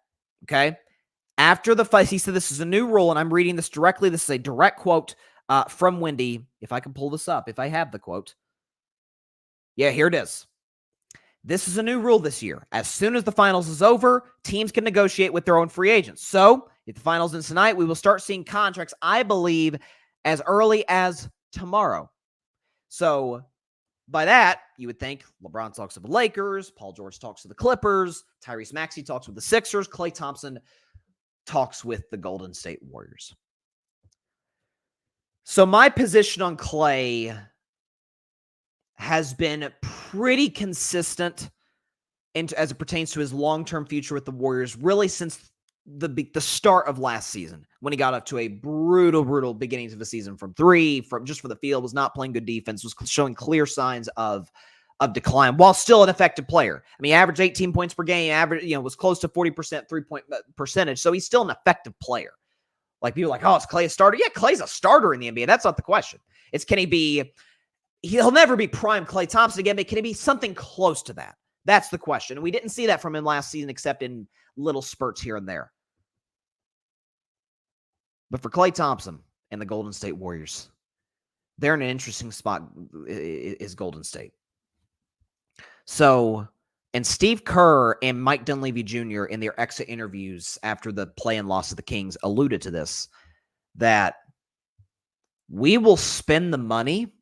S1: after the fight, he said this is a new rule, and I'm reading this directly. This is a direct quote from Wendy. If I can pull this up, if I have the quote. Yeah, here it is. This is a new rule this year. As soon as the finals is over, teams can negotiate with their own free agents. So if the finals ends tonight, we will start seeing contracts, I believe, as early as tomorrow. So by that, you would think LeBron talks to the Lakers, Paul George talks to the Clippers, Tyrese Maxey talks with the Sixers, Klay Thompson talks with the Golden State Warriors. So my position on Klay has been pretty consistent as it pertains to his long-term future with the Warriors, really since the start of last season when he got up to a brutal beginning of the season from three, from just for the field, was not playing good defense, was showing clear signs of decline while still an effective player. I mean, he averaged 18 points per game, was close to 40% 3-point percentage. So he's still an effective player. Like people are like, oh, is Klay a starter? Yeah, Klay's a starter in the NBA. That's not the question. It's he'll never be prime Klay Thompson again, but can he be something close to that? That's the question. And we didn't see that from him last season, except in little spurts here and there. But for Klay Thompson and the Golden State Warriors, they're in an interesting spot, is Golden State. So, and Steve Kerr and Mike Dunleavy Jr. in their exit interviews after the play-in loss to the Kings alluded to this, that we will spend the money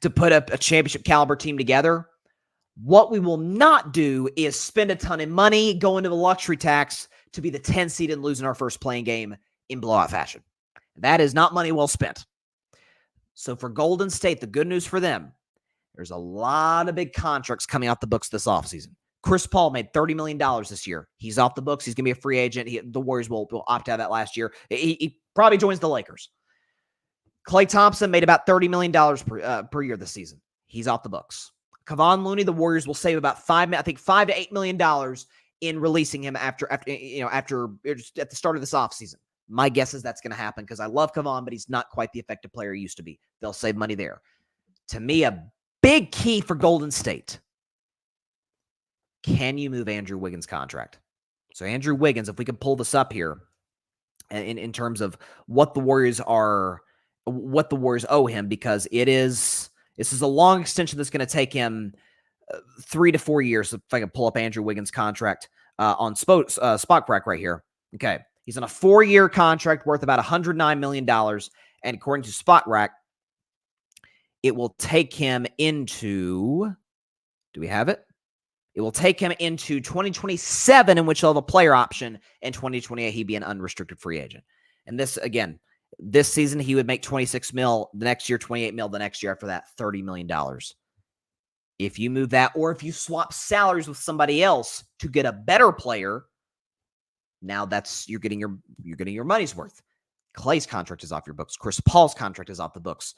S1: to put up a championship caliber team together. What we will not do is spend a ton of money, go into the luxury tax to be the 10 seed and losing our first playing game in blowout fashion. That is not money well spent. So for Golden State, the good news for them, there's a lot of big contracts coming off the books this offseason. Chris Paul made $30 million this year. He's off the books. He's going to be a free agent. The Warriors will opt out of that last year. He probably joins the Lakers. Klay Thompson made about $30 million per year this season. He's off the books. Kevon Looney, the Warriors will save about $5 to $8 million in releasing him after at the start of this offseason. My guess is that's going to happen because I love Kevon, but he's not quite the effective player he used to be. They'll save money there. To me, a big key for Golden State. Can you move Andrew Wiggins' contract? So Andrew Wiggins, if we could pull this up here in terms of what the Warriors owe him, because this is a long extension that's going to take him 3 to 4 years. If I can pull up Andrew Wiggins' contract on Spot Crack right here. Okay. He's on a 4-year contract worth about $109 million. And according to Spot Rack, it will take him into, do we have it? It will take him into 2027, in which he'll have a player option. In 2028, he'd be an unrestricted free agent. And this season, he would make $26 million. The next year, $28 million. The next year after that, $30 million. If you move that, or if you swap salaries with somebody else to get a better player, now you're getting your money's worth. Klay's contract is off your books. Chris Paul's contract is off the books.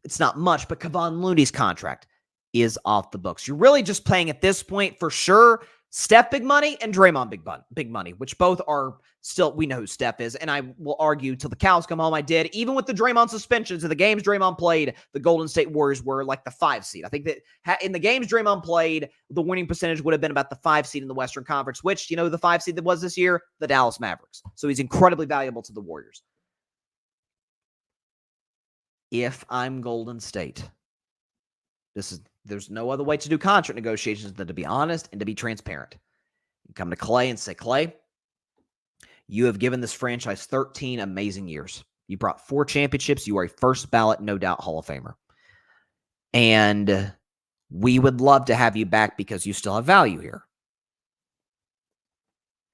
S1: It's not much, but Kevon Looney's contract is off the books. You're really just playing at this point for sure Steph big money and Draymond big money, which both are still, we know who Steph is, and I will argue till the cows come home I did. Even with the Draymond suspensions of the games Draymond played, the Golden State Warriors were like the 5 seed. I think that in the games Draymond played, the winning percentage would have been about the 5 seed in the Western Conference, which, the 5 seed that was this year, the Dallas Mavericks. So he's incredibly valuable to the Warriors. If I'm Golden State, there's no other way to do contract negotiations than to be honest and to be transparent. You come to Klay and say, Klay, you have given this franchise 13 amazing years. You brought 4 championships. You are a first ballot, no doubt, Hall of Famer. And we would love to have you back because you still have value here.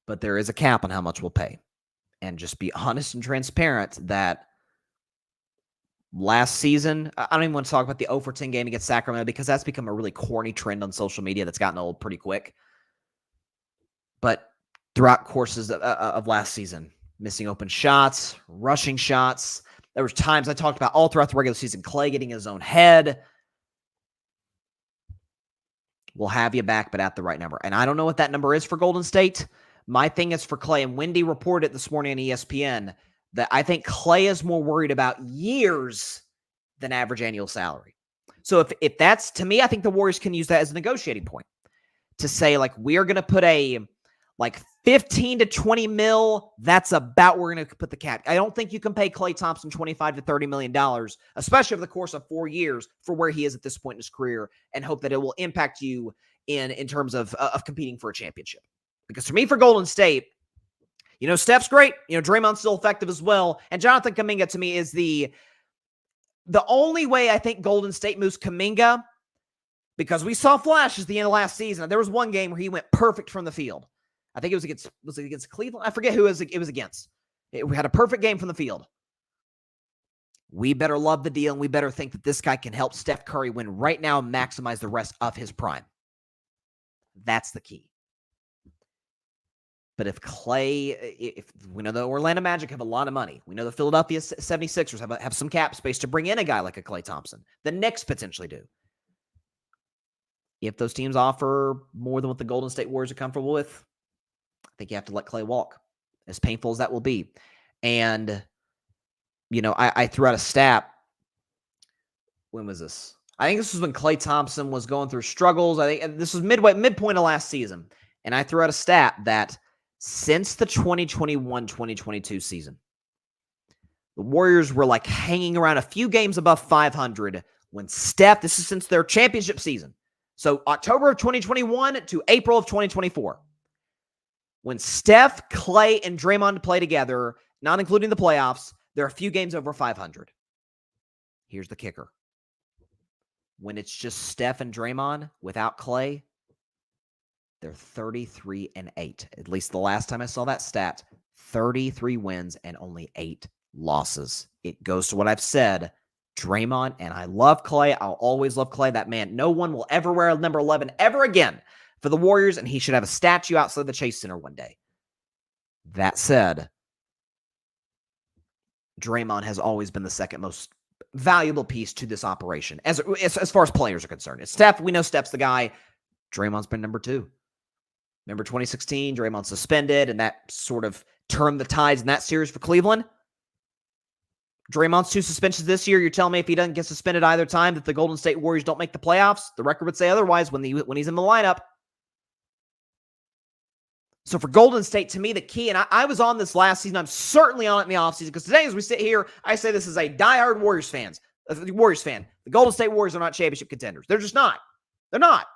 S1: But there is a cap on how much we'll pay. And just be honest and transparent that last season, I don't even want to talk about the 0 for 10 game against Sacramento because that's become a really corny trend on social media that's gotten old pretty quick. But throughout courses of last season, missing open shots, rushing shots. There were times I talked about all throughout the regular season, Klay getting his own head. We'll have you back, but at the right number. And I don't know what that number is for Golden State. My thing is for Klay, and Wendy reported this morning on ESPN that I think Klay is more worried about years than average annual salary. So if that's, to me, I think the Warriors can use that as a negotiating point to say, like, we are going to put a, 15 to 20 mil, that's about where we're going to put the cap. I don't think you can pay Klay Thompson $25 to $30 million, especially over the course of 4 years for where he is at this point in his career, and hope that it will impact you in terms of competing for a championship. Because for me, for Golden State, Steph's great. Draymond's still effective as well. And Jonathan Kuminga, to me, is the only way I think Golden State moves Kuminga, because we saw flashes at the end of last season. There was one game where he went perfect from the field. I think it was against Cleveland? I forget who it was against. We had a perfect game from the field. We better love the deal, and we better think that this guy can help Steph Curry win right now and maximize the rest of his prime. That's the key. But if Klay, if we know the Orlando Magic have a lot of money, we know the Philadelphia 76ers have some cap space to bring in a guy like a Klay Thompson. The Knicks potentially do. If those teams offer more than what the Golden State Warriors are comfortable with, I think you have to let Klay walk, as painful as that will be. And, I threw out a stat. When was this? I think this was when Klay Thompson was going through struggles. I think this was midpoint of last season. And I threw out a stat that since the 2021-2022 season, the Warriors were like hanging around a few games above 500 when Steph, this is since their championship season. So October of 2021 to April of 2024. When Steph, Klay, and Draymond play together, not including the playoffs, there are a few games over 500. Here's the kicker. When it's just Steph and Draymond without Klay, they're 33-8. At least the last time I saw that stat, 33 wins and only 8 losses. It goes to what I've said. Draymond, and I love Klay. I'll always love Klay. That man, no one will ever wear number 11 ever again for the Warriors, and he should have a statue outside the Chase Center one day. That said, Draymond has always been the second most valuable piece to this operation as far as players are concerned. It's Steph. We know Steph's the guy. Draymond's been number 2. Remember 2016, Draymond suspended, and that sort of turned the tides in that series for Cleveland. Draymond's 2 suspensions this year. You're telling me if he doesn't get suspended either time that the Golden State Warriors don't make the playoffs? The record would say otherwise when he's in the lineup. So for Golden State, to me, the key, and I was on this last season, I'm certainly on it in the offseason, because today as we sit here, I say this as a diehard Warriors fan. The Golden State Warriors are not championship contenders. They're just not. They're not.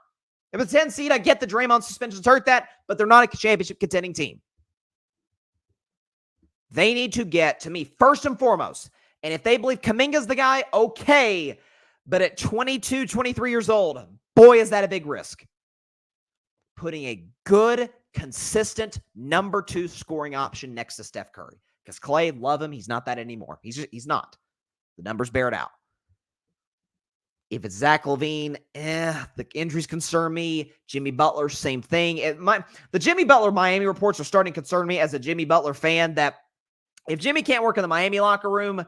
S1: If it's 10 seed, I get the Draymond suspensions hurt that, but they're not a championship contending team. They need to get, to me, first and foremost, and if they believe Kuminga's the guy, okay, but at 22, 23 years old, boy, is that a big risk. Putting a good, consistent number 2 scoring option next to Steph Curry. Because Klay, love him, he's not that anymore. He's not. The numbers bear it out. If it's Zach LaVine, the injuries concern me. Jimmy Butler, same thing. The Jimmy Butler Miami reports are starting to concern me as a Jimmy Butler fan, that if Jimmy can't work in the Miami locker room,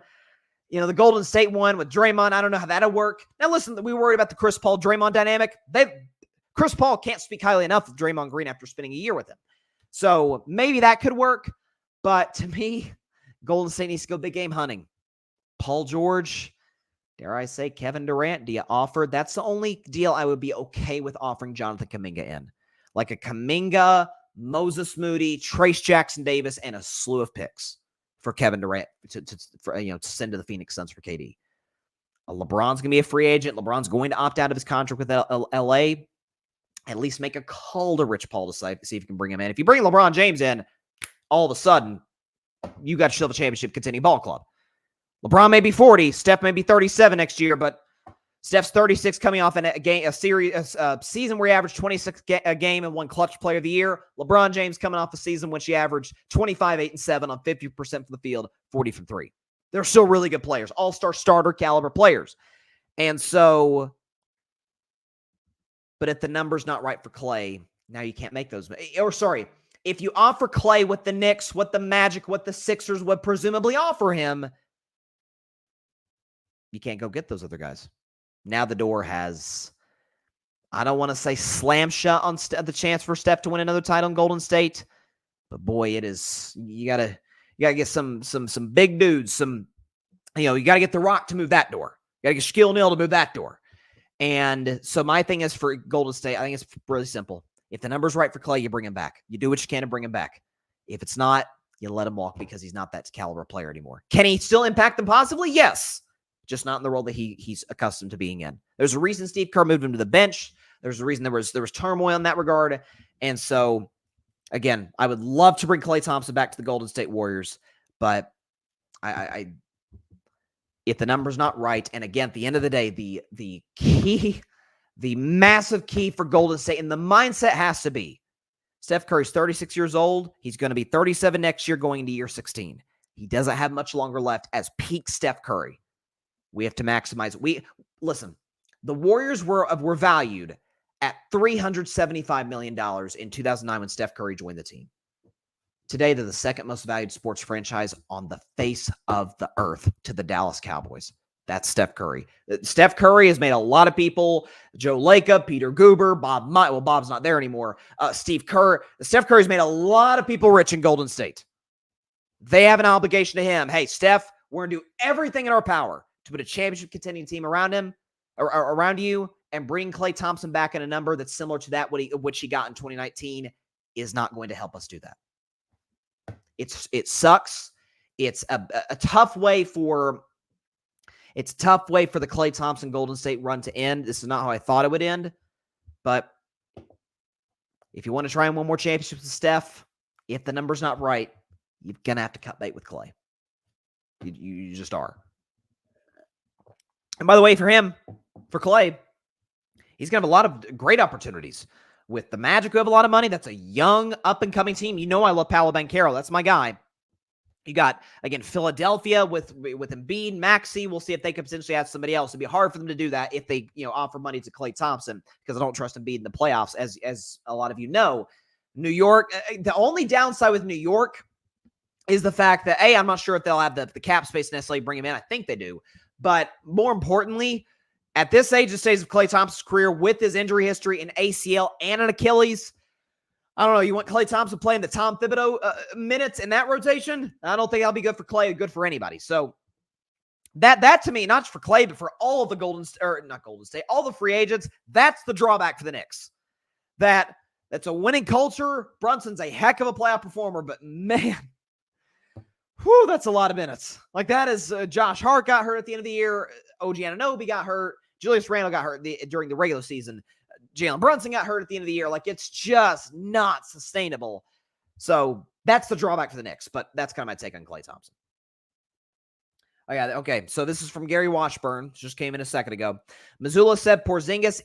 S1: the Golden State one with Draymond, I don't know how that'll work. Now listen, we worried about the Chris Paul-Draymond dynamic. Chris Paul can't speak highly enough of Draymond Green after spending a year with him. So maybe that could work. But to me, Golden State needs to go big game hunting. Paul George, dare I say Kevin Durant, do you offer? That's the only deal I would be okay with offering Jonathan Kuminga in. Like a Kuminga, Moses Moody, Trace Jackson Davis, and a slew of picks for Kevin Durant to send to the Phoenix Suns for KD. LeBron's going to be a free agent. LeBron's going to opt out of his contract with LA. At least make a call to Rich Paul to see if you can bring him in. If you bring LeBron James in, all of a sudden, you got yourself a championship contending ball club. LeBron may be 40, Steph may be 37 next year, but Steph's 36 coming off a season where he averaged 26 a game and won Clutch Player of the Year. LeBron James coming off a season when she averaged 25, 8, and 7 on 50% from the field, 40 from 3. They're still really good players, all-star starter caliber players. And so, but if the number's not right for Klay, now you can't make those. If you offer Klay what the Knicks, what the Magic, what the Sixers would presumably offer him, you can't go get those other guys. Now the door has, I don't want to say slam shut on the chance for Steph to win another title in Golden State, but boy, it is, you gotta get some big dudes, you gotta get The Rock to move that door. You gotta get Shaquille O'Neal to move that door. And so my thing is for Golden State, I think it's really simple. If the number's right for Klay, you bring him back. You do what you can to bring him back. If it's not, you let him walk because he's not that caliber player anymore. Can he still impact them positively? Yes. Just not in the role that he's accustomed to being in. There's a reason Steve Kerr moved him to the bench. There's a reason there was turmoil in that regard. And so, again, I would love to bring Klay Thompson back to the Golden State Warriors, but if the number's not right, and again, at the end of the day, the key, the massive key for Golden State, and the mindset has to be, Steph Curry's 36 years old. He's going to be 37 next year going into year 16. He doesn't have much longer left as peak Steph Curry. We have to maximize. Listen, the Warriors were valued at $375 million in 2009 when Steph Curry joined the team. Today, they're the second most valued sports franchise on the face of the earth to the Dallas Cowboys. That's Steph Curry. Steph Curry has made a lot of people, Joe Lacob, Peter Guber, Bob Mott. Well, Bob's not there anymore. Steve Kerr. Steph Curry's made a lot of people rich in Golden State. They have an obligation to him. Hey, Steph, we're going to do everything in our power to put a championship contending team around him, or around you, and bring Klay Thompson back in a number that's similar to that which he got in 2019 is not going to help us do that. It sucks. It's a tough way for the Klay Thompson Golden State run to end. This is not how I thought it would end. But if you want to try and win more championships with Steph, if the number's not right, you're going to have to cut bait with Klay. You just are. And by the way, for Klay, he's going to have a lot of great opportunities. With the Magic, who have a lot of money, that's a young, up-and-coming team. You know I love Paolo Banchero. That's my guy. You got, again, Philadelphia with Embiid, Maxey. We'll see if they could potentially have somebody else. It'd be hard for them to do that if they, offer money to Klay Thompson, because I don't trust Embiid in the playoffs, as a lot of you know. New York, the only downside with New York is the fact that, I'm not sure if they'll have the cap space to necessarily bring him in. I think they do. But more importantly, at this age and stage of Klay Thompson's career, with his injury history, an ACL and an Achilles, I don't know. You want Klay Thompson playing the Tom Thibodeau minutes in that rotation? I don't think that'll be good for Klay or good for anybody. So that to me, not just for Klay, but for all of the all the free agents, that's the drawback for the Knicks. That's a winning culture. Brunson's a heck of a playoff performer, but man, that's a lot of minutes. Like that is Josh Hart got hurt at the end of the year. OG Anunoby got hurt. Julius Randle got hurt during the regular season. Jalen Brunson got hurt at the end of the year. Like, it's just not sustainable. So that's the drawback for the Knicks, but that's kind of my take on Klay Thompson. Oh, yeah. Okay. So this is from Gary Washburn. Just came in a second ago. Missoula said Porzingis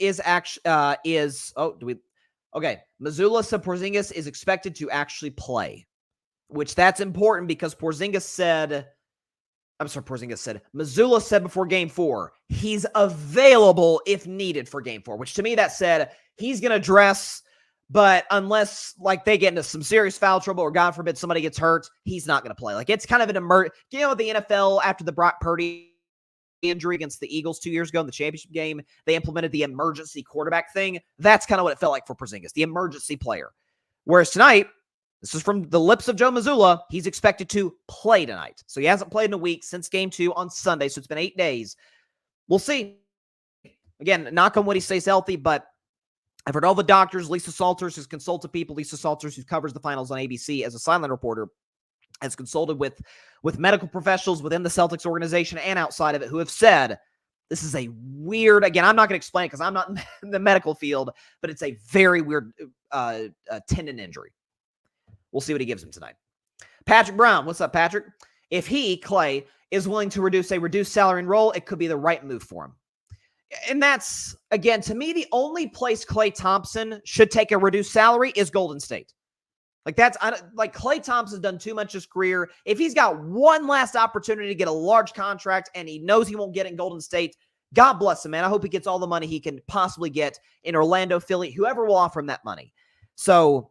S1: Missoula said Porzingis is expected to actually play, which that's important because Missoula said before Game 4, he's available if needed for Game 4, which to me that said he's going to dress, but unless they get into some serious foul trouble or God forbid somebody gets hurt, he's not going to play. It's kind of an the NFL after the Brock Purdy injury against the Eagles 2 years ago in the championship game, they implemented the emergency quarterback thing. That's kind of what it felt like for Porzingis, the emergency player. Whereas tonight, this is from the lips of Joe Mazzulla, he's expected to play tonight. So he hasn't played in a week since Game 2 on Sunday, so it's been 8 days. We'll see. Again, knock on wood, he stays healthy, but I've heard all the doctors, Lisa Salters, who's consulted people, Lisa Salters, who covers the finals on ABC as a sideline reporter, has consulted with medical professionals within the Celtics organization and outside of it who have said this is a weird, again, I'm not going to explain it because I'm not in the medical field, but it's a very weird tendon injury. We'll see what he gives him tonight. Patrick Brown. What's up, Patrick? If Klay, is willing to reduce salary and role, it could be the right move for him. And that's, again, to me, the only place Klay Thompson should take a reduced salary is Golden State. Klay Thompson's done too much his career. If he's got one last opportunity to get a large contract and he knows he won't get it in Golden State, God bless him, man. I hope he gets all the money he can possibly get in Orlando, Philly, whoever will offer him that money. So,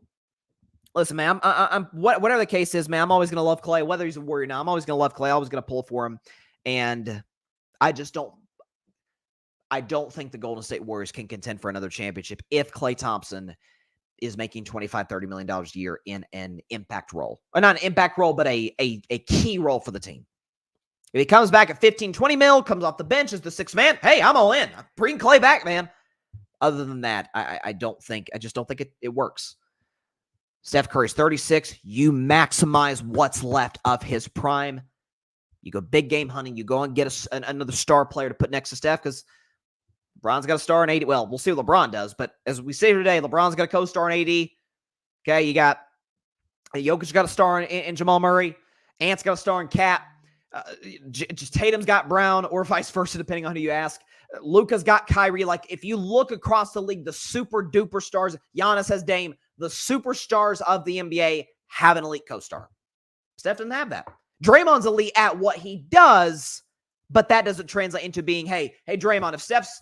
S1: listen, man, I'm whatever the case is, man, I'm always going to love Klay. Whether he's a Warrior now, I'm always going to love Klay. I'm always going to pull for him. And I don't think the Golden State Warriors can contend for another championship if Klay Thompson is making $25-30 million a year in an impact role. Or not an impact role, but a key role for the team. If he comes back at 15-20 mil, comes off the bench as the sixth man, hey, I'm all in. Bring Klay back, man. Other than that, I just don't think it works. Steph Curry's 36. You maximize what's left of his prime. You go big game hunting. You go and get another star player to put next to Steph because LeBron's got a star in AD. Well, we'll see what LeBron does. But as we say here today, LeBron's got a co-star in AD. Okay, you got Jokic got a star in Jamal Murray. Ant's got a star in Cat. Just Tatum's got Brown, or vice versa, depending on who you ask. Luka's got Kyrie. If you look across the league, the super duper stars, Giannis has Dame. The superstars of the NBA have an elite co-star. Steph doesn't have that. Draymond's elite at what he does, but that doesn't translate into being, hey, Draymond, if Steph's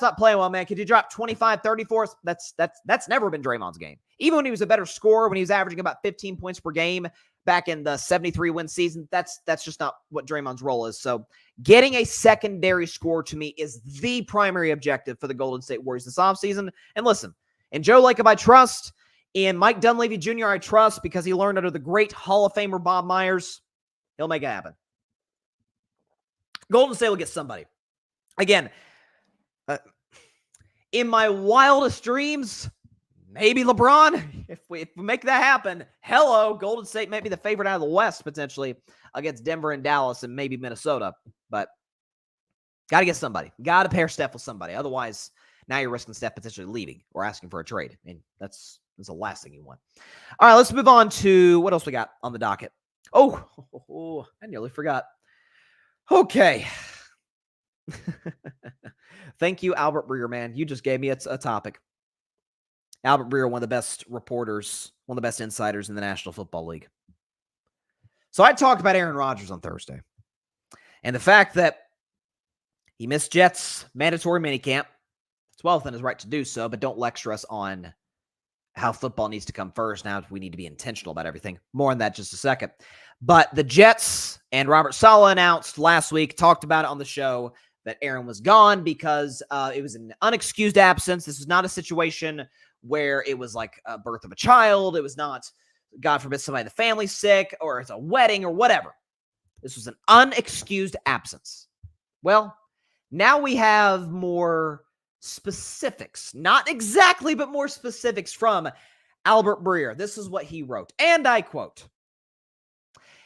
S1: not playing well, man, could you drop 25, 30 for us? That's never been Draymond's game. Even when he was a better scorer, when he was averaging about 15 points per game back in the 73-win season, that's just not what Draymond's role is. So getting a secondary scorer to me is the primary objective for the Golden State Warriors this offseason. And listen, in Joe Lacob I trust, in Mike Dunleavy Jr. I trust because he learned under the great Hall of Famer Bob Myers. He'll make it happen. Golden State will get somebody. Again, in my wildest dreams, maybe LeBron. If we make that happen, hello, Golden State may be the favorite out of the West potentially against Denver and Dallas and maybe Minnesota. But got to get somebody. Got to pair Steph with somebody. Otherwise, now you're risking Steph potentially leaving or asking for a trade. And that's the last thing you want. All right, let's move on to what else we got on the docket. Oh, I nearly forgot. Okay. Thank you, Albert Breer, man. You just gave me a topic. Albert Breer, one of the best reporters, one of the best insiders in the National Football League. So I talked about Aaron Rodgers on Thursday and the fact that he missed Jets mandatory minicamp. It's well within his right to do so, but don't lecture us on how football needs to come first. Now we need to be intentional about everything. More on that just a second. But the Jets and Robert Saleh announced last week, talked about it on the show, that Aaron was gone because it was an unexcused absence. This was not a situation where it was like a birth of a child. It was not, God forbid, somebody in the family's sick or it's a wedding or whatever. This was an unexcused absence. Well, now we have more specifics, not exactly, but more specifics from Albert Breer. This is what he wrote, and I quote,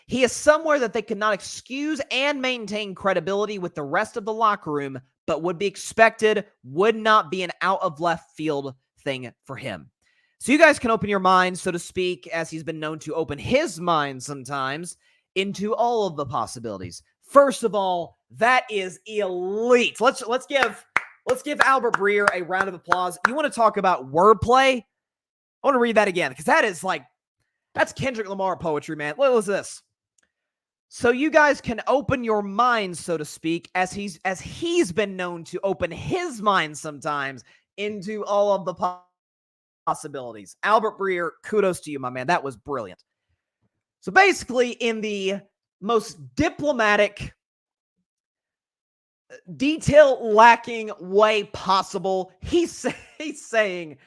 S1: "He is somewhere that they cannot excuse and maintain credibility with the rest of the locker room, but would be expected, would not be an out of left field thing for him." So you guys can open your minds, so to speak, as he's been known to open his mind sometimes, into all of the possibilities. First of all, that is elite. Let's give Albert Breer a round of applause. You want to talk about wordplay? I want to read that again because that's Kendrick Lamar poetry, man. What was this? So you guys can open your minds, so to speak, as he's been known to open his mind sometimes into all of the possibilities. Albert Breer, kudos to you, my man. That was brilliant. So basically, in the most diplomatic, detail-lacking way possible, he's saying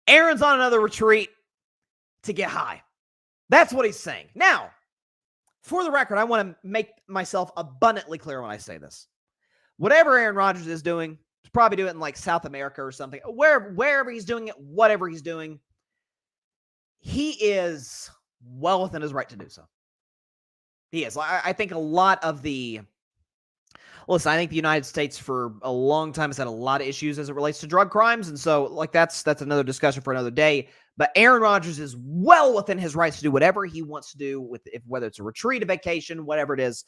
S1: Aaron's on another retreat to get high. That's what he's saying. Now, for the record, I want to make myself abundantly clear when I say this. Whatever Aaron Rodgers is doing, he's probably doing it in like South America or something. Wherever he's doing it, whatever he's doing, he is well within his right to do so. He is. I think a lot of the... Listen, I think the United States for a long time has had a lot of issues as it relates to drug crimes. And so like that's another discussion for another day. But Aaron Rodgers is well within his rights to do whatever he wants to do with whether it's a retreat, a vacation, whatever it is.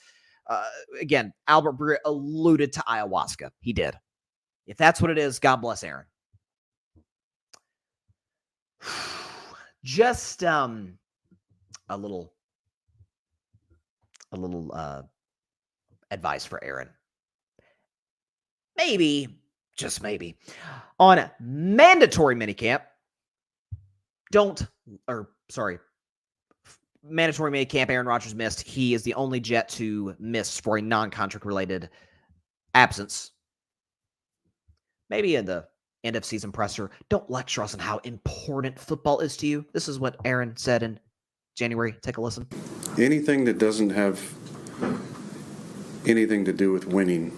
S1: Again, Albert Breer alluded to ayahuasca. He did. If that's what it is, God bless Aaron. Just a little advice for Aaron. Maybe, just maybe, on mandatory minicamp, mandatory minicamp Aaron Rodgers missed. He is the only Jet to miss for a non-contract related absence. Maybe in the end of season presser, don't lecture us on how important football is to you. This is what Aaron said in January. Take a listen.
S3: Anything that doesn't have anything to do with winning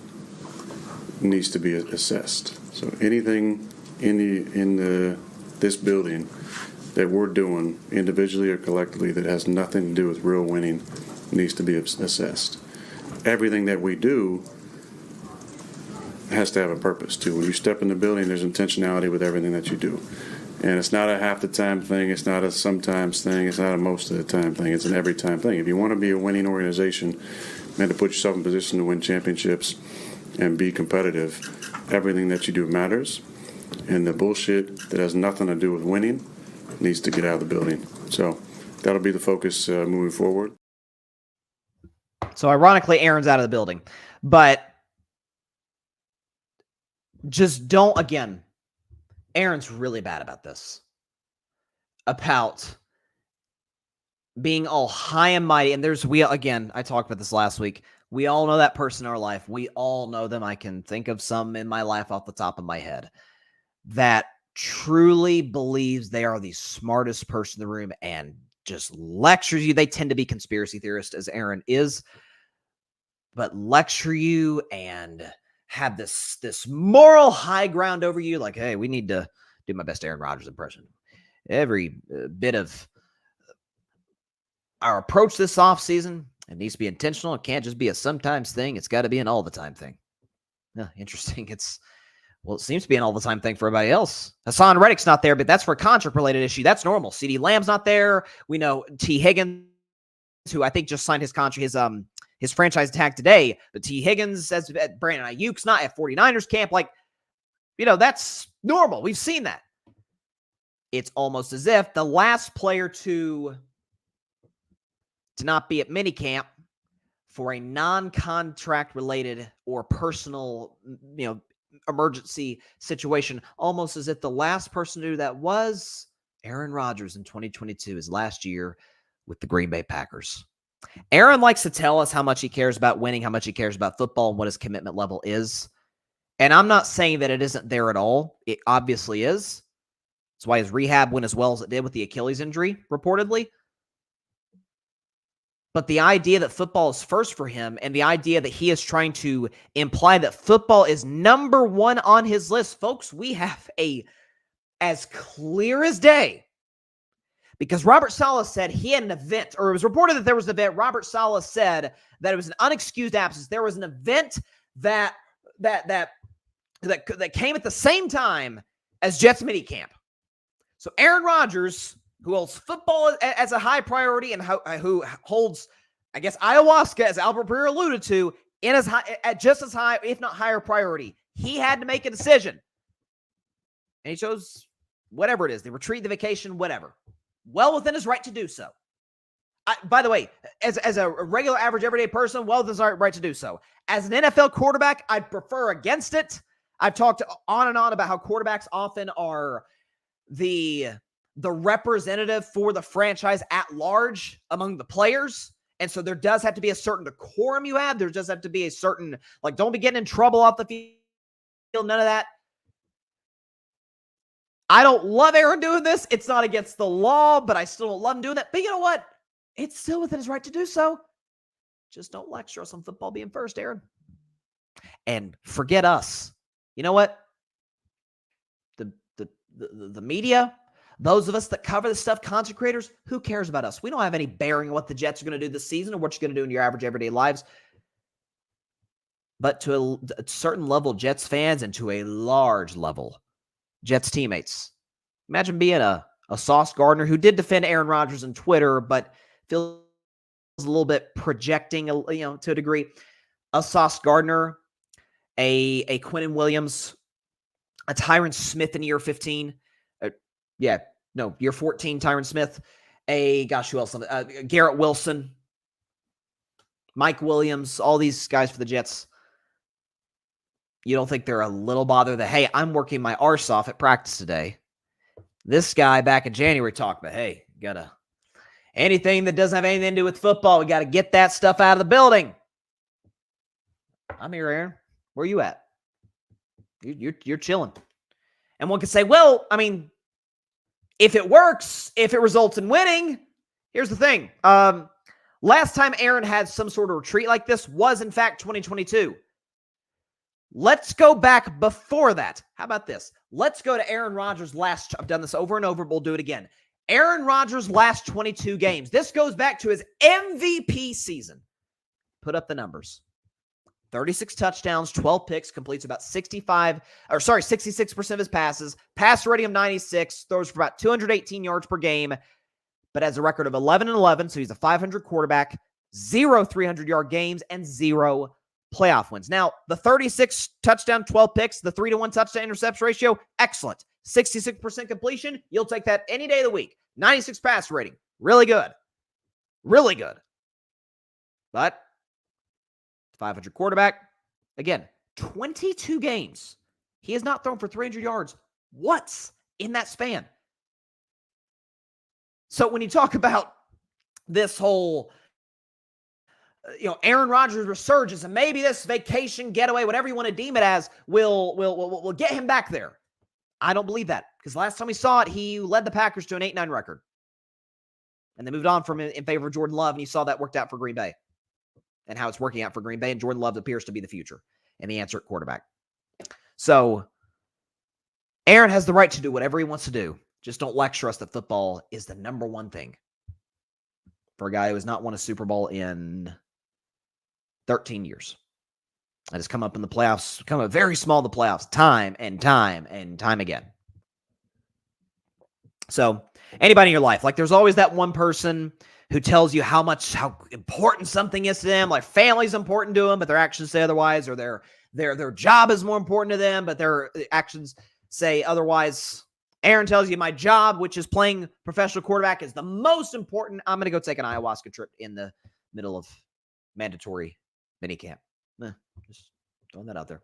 S3: needs to be assessed. So anything in this building that we're doing individually or collectively that has nothing to do with real winning needs to be assessed. Everything that we do has to have a purpose too. When you step in the building, there's intentionality with everything that you do. And it's not a half the time thing, it's not a sometimes thing, it's not a most of the time thing, it's an every time thing. If you want to be a winning organization, you have to put yourself in position to win championships and be competitive. Everything that you do matters, and the bullshit that has nothing to do with winning needs to get out of the building. So that'll be the focus moving forward.
S1: So ironically, Aaron's out of the building, but just don't, again, Aaron's really bad about this. about being all high and mighty. And again, I talked about this last week. We all know that person in our life. We all know them. I can think of some in my life off the top of my head that truly believes they are the smartest person in the room and just lectures you. They tend to be conspiracy theorists, as Aaron is, but lecture you and have this moral high ground over you. Like, hey, we need to do my best Aaron Rodgers impression. Every bit of our approach this offseason, it needs to be intentional. It can't just be a sometimes thing. It's got to be an all the time thing. Interesting. It seems to be an all the time thing for everybody else. Hassan Reddick's not there, but that's for a contract related issue. That's normal. CeeDee Lamb's not there. We know T. Higgins, who I think just signed his contract, his franchise tag today. But T. Higgins says Brandon Ayuk's not at 49ers camp. Like, that's normal. We've seen that. It's almost as if the last player to not be at minicamp for a non-contract related or personal, emergency situation, almost as if the last person to do that was Aaron Rodgers in 2022, his last year with the Green Bay Packers. Aaron likes to tell us how much he cares about winning, how much he cares about football, and what his commitment level is. And I'm not saying that it isn't there at all. It obviously is. That's why his rehab went as well as it did with the Achilles injury, reportedly. But the idea that football is first for him and the idea that he is trying to imply that football is number one on his list, folks, we have as clear as day. Because Robert Saleh said he had an event, or it was reported that there was an event. Robert Saleh said that it was an unexcused absence. There was an event that came at the same time as Jets minicamp. So Aaron Rodgers, who holds football as a high priority and who holds, I guess, ayahuasca, as Albert Breer alluded to, at just as high, if not higher priority. He had to make a decision. And he chose whatever it is, the retreat, the vacation, whatever. Well within his right to do so. By the way, as a regular, average, everyday person, well within his right to do so. As an NFL quarterback, I'd prefer against it. I've talked on and on about how quarterbacks often are the representative for the franchise at large among the players. And so there does have to be a certain decorum you have. There does have to be a certain, don't be getting in trouble off the field. None of that. I don't love Aaron doing this. It's not against the law, but I still don't love him doing that. But you know what? It's still within his right to do so. Just don't lecture us on football being first, Aaron. And forget us. You know what? The media, those of us that cover this stuff, content creators, who cares about us? We don't have any bearing on what the Jets are going to do this season or what you're going to do in your average everyday lives. But to a certain level, Jets fans, and to a large level, Jets teammates. Imagine being a Sauce Gardner who did defend Aaron Rodgers on Twitter, but feels a little bit projecting, to a degree. A Sauce Gardner, a Quinnen Williams, a Tyron Smith in year 15. Year 14, Tyron Smith. Who else? Garrett Wilson, Mike Williams, all these guys for the Jets. You don't think they're a little bothered that, hey, I'm working my arse off at practice today. This guy back in January talked about, hey, anything that doesn't have anything to do with football, we got to get that stuff out of the building. I'm here, Aaron. Where are you at? You're chilling. And one could say, well, I mean, if it works, if it results in winning, here's the thing. Last time Aaron had some sort of retreat like this was, in fact, 2022. Let's go back before that. How about this? Let's go to Aaron Rodgers' I've done this over and over, but we'll do it again. Aaron Rodgers' last 22 games. This goes back to his MVP season. Put up the numbers. 36 touchdowns, 12 picks, completes about 66% of his passes, pass rating of 96, throws for about 218 yards per game, but has a record of 11-11, so he's a 500 quarterback, 0 300-yard games, and 0 playoff wins. Now, the 36 touchdown, 12 picks, the 3-to-1 touchdown interception ratio, excellent. 66% completion, you'll take that any day of the week. 96 pass rating, really good. Really good. But 500 quarterback. Again, 22 games. He has not thrown for 300 yards once in that span. So when you talk about this whole, Aaron Rodgers resurgence and maybe this vacation getaway, whatever you want to deem it as, will get him back there. I don't believe that, because last time we saw it, he led the Packers to an 8-9 record. And they moved on from him in favor of Jordan Love, and you saw that worked out for Green Bay and how it's working out for Green Bay, and Jordan Love appears to be the future and the answer at quarterback. So Aaron has the right to do whatever he wants to do. Just don't lecture us that football is the number one thing for a guy who has not won a Super Bowl in 13 years. I just come up in the playoffs, come up very small in the playoffs, time and time and time again. So anybody in your life, like there's always that one person who tells you how important something is to them, like family's important to them, but their actions say otherwise, or their job is more important to them, but their actions say otherwise. Aaron tells you my job, which is playing professional quarterback, is the most important. I'm going to go take an ayahuasca trip in the middle of mandatory minicamp. Just throwing that out there.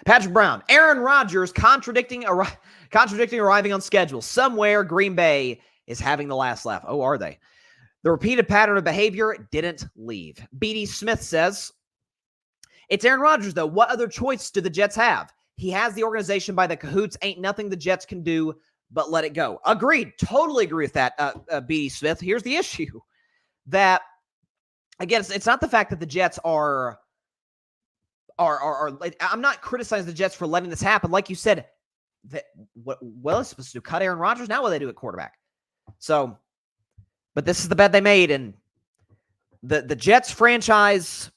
S1: Patrick Brown, Aaron Rodgers contradicting arriving on schedule. Somewhere Green Bay is having the last laugh. Oh, are they? The repeated pattern of behavior didn't leave. B.D. Smith says, it's Aaron Rodgers, though. What other choice do the Jets have? He has the organization by the cahoots. Ain't nothing the Jets can do but let it go. Agreed. Totally agree with that, B.D. Smith. Here's the issue. That, again, it's not the fact that the Jets are I'm not criticizing the Jets for letting this happen. Like you said, what is supposed to do? Cut Aaron Rodgers? Now what do they do at quarterback? So, but this is the bet they made, and the Jets franchise,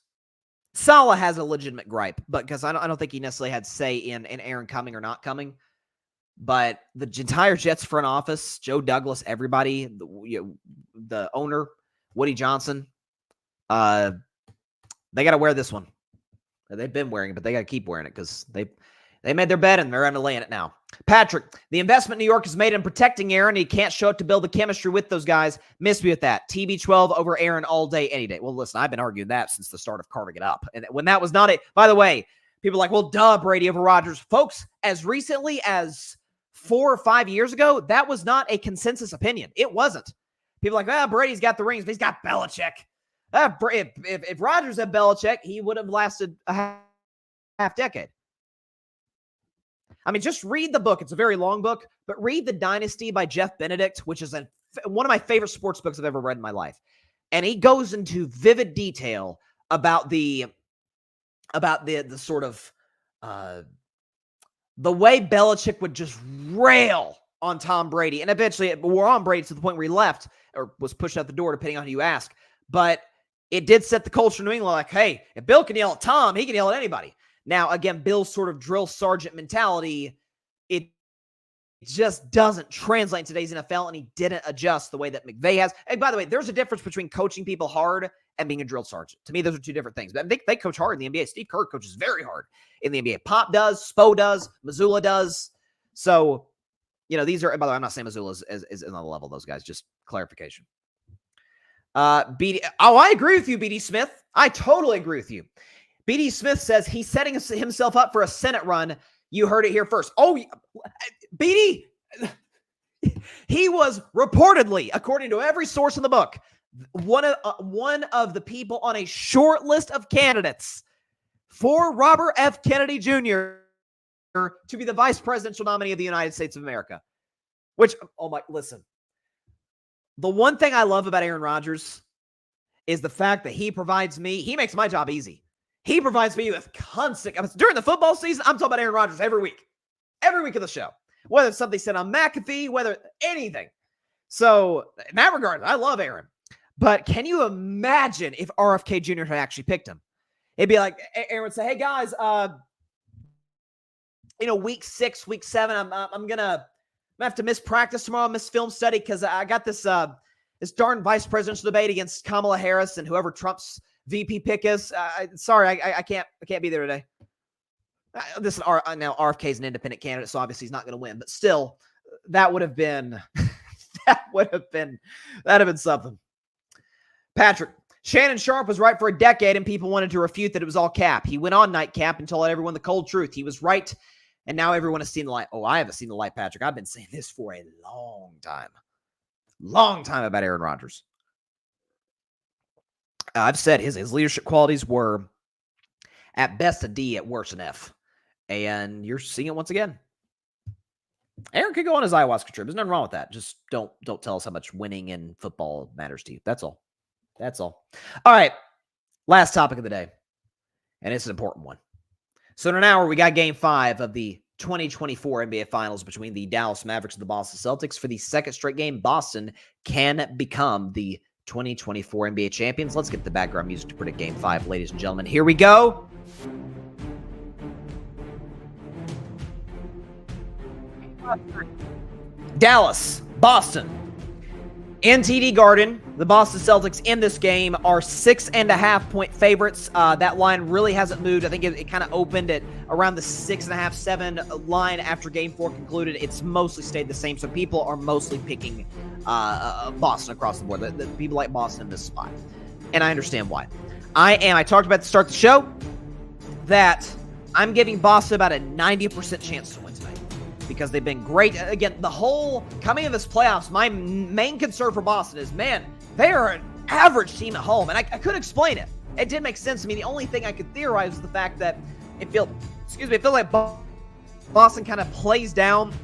S1: Saleh has a legitimate gripe, but because I don't think he necessarily had say in Aaron coming or not coming. But the entire Jets front office, Joe Douglas, everybody, the owner, Woody Johnson, they got to wear this one. They've been wearing it, but they got to keep wearing it because they made their bet and they're underlaying it now. Patrick, the investment New York has made in protecting Aaron. He can't show up to build the chemistry with those guys. Miss me with that. TB12 over Aaron all day, any day. Well, listen, I've been arguing that since the start of carving it up. And when that was not it, by the way, people are like, well, duh, Brady over Rodgers. Folks, as recently as 4 or 5 years ago, that was not a consensus opinion. It wasn't. People are like, Brady's got the rings, but he's got Belichick. If Rodgers had Belichick, he would have lasted a half decade. I mean, just read the book. It's a very long book, but read The Dynasty by Jeff Benedict, which is one of my favorite sports books I've ever read in my life. And he goes into vivid detail about the sort of the way Belichick would just rail on Tom Brady. And eventually we're on Brady to the point where he left or was pushed out the door, depending on who you ask. But it did set the culture in New England like, hey, if Bill can yell at Tom, he can yell at anybody. Now, again, Bill's sort of drill sergeant mentality, it just doesn't translate in today's NFL, and he didn't adjust the way that McVay has. And by the way, there's a difference between coaching people hard and being a drill sergeant. To me, those are two different things. But they coach hard in the NBA. Steve Kerr coaches very hard in the NBA. Pop does, Spo does, Missoula does. So, these are, by the way, I'm not saying Missoula is on the level of those guys, just clarification. BD, I agree with you, BD Smith. I totally agree with you. BD Smith says he's setting himself up for a Senate run. You heard it here first. Oh, BD, he was reportedly, according to every source in the book, one of the people on a short list of candidates for Robert F. Kennedy Jr. to be the vice presidential nominee of the United States of America. Which, listen. The one thing I love about Aaron Rodgers is the fact that he makes my job easy. He provides me with constant, during the football season, I'm talking about Aaron Rodgers every week of the show, whether it's something said on McAfee, whether anything. So in that regard, I love Aaron, but can you imagine if RFK Jr. had actually picked him? It'd be like Aaron would say, hey guys, week 6, week 7, I'm going to have to miss practice tomorrow, miss film study, because I got this darn vice presidential debate against Kamala Harris and whoever Trump's VP pick is. Sorry, I can't be there today. Listen, now RFK is an independent candidate, so obviously he's not going to win. But still, that would have been something. Patrick, Shannon Sharp was right for a decade, and people wanted to refute that it was all Cap. He went on nightcap and told everyone the cold truth. He was right. And now everyone has seen the light. Oh, I haven't seen the light, Patrick. I've been saying this for a long time. Long time about Aaron Rodgers. I've said his leadership qualities were at best a D, at worst an F. And you're seeing it once again. Aaron could go on his ayahuasca trip. There's nothing wrong with that. Just don't tell us how much winning in football matters to you. That's all. All right. Last topic of the day. And it's an important one. So in an hour, we got Game 5 of the 2024 NBA Finals between the Dallas Mavericks and the Boston Celtics. For the second straight game, Boston can become the 2024 NBA champions. Let's get the background music to predict Game 5, ladies and gentlemen. Here we go. Dallas, Boston. In TD Garden, the Boston Celtics in this game are 6.5-point favorites. That line really hasn't moved. I think it kind of opened at around the 6.5, 7 line after Game 4 concluded. It's mostly stayed the same, so people are mostly picking Boston across the board. The people like Boston in this spot, and I understand why. I talked about at the start of the show that I'm giving Boston about a 90% chance to win tonight, because they've been great. Again, the whole coming of this playoffs, my main concern for Boston is, man, they are an average team at home. And I couldn't explain it. It didn't make sense to me. The only thing I could theorize was the fact that it feels like Boston kind of plays down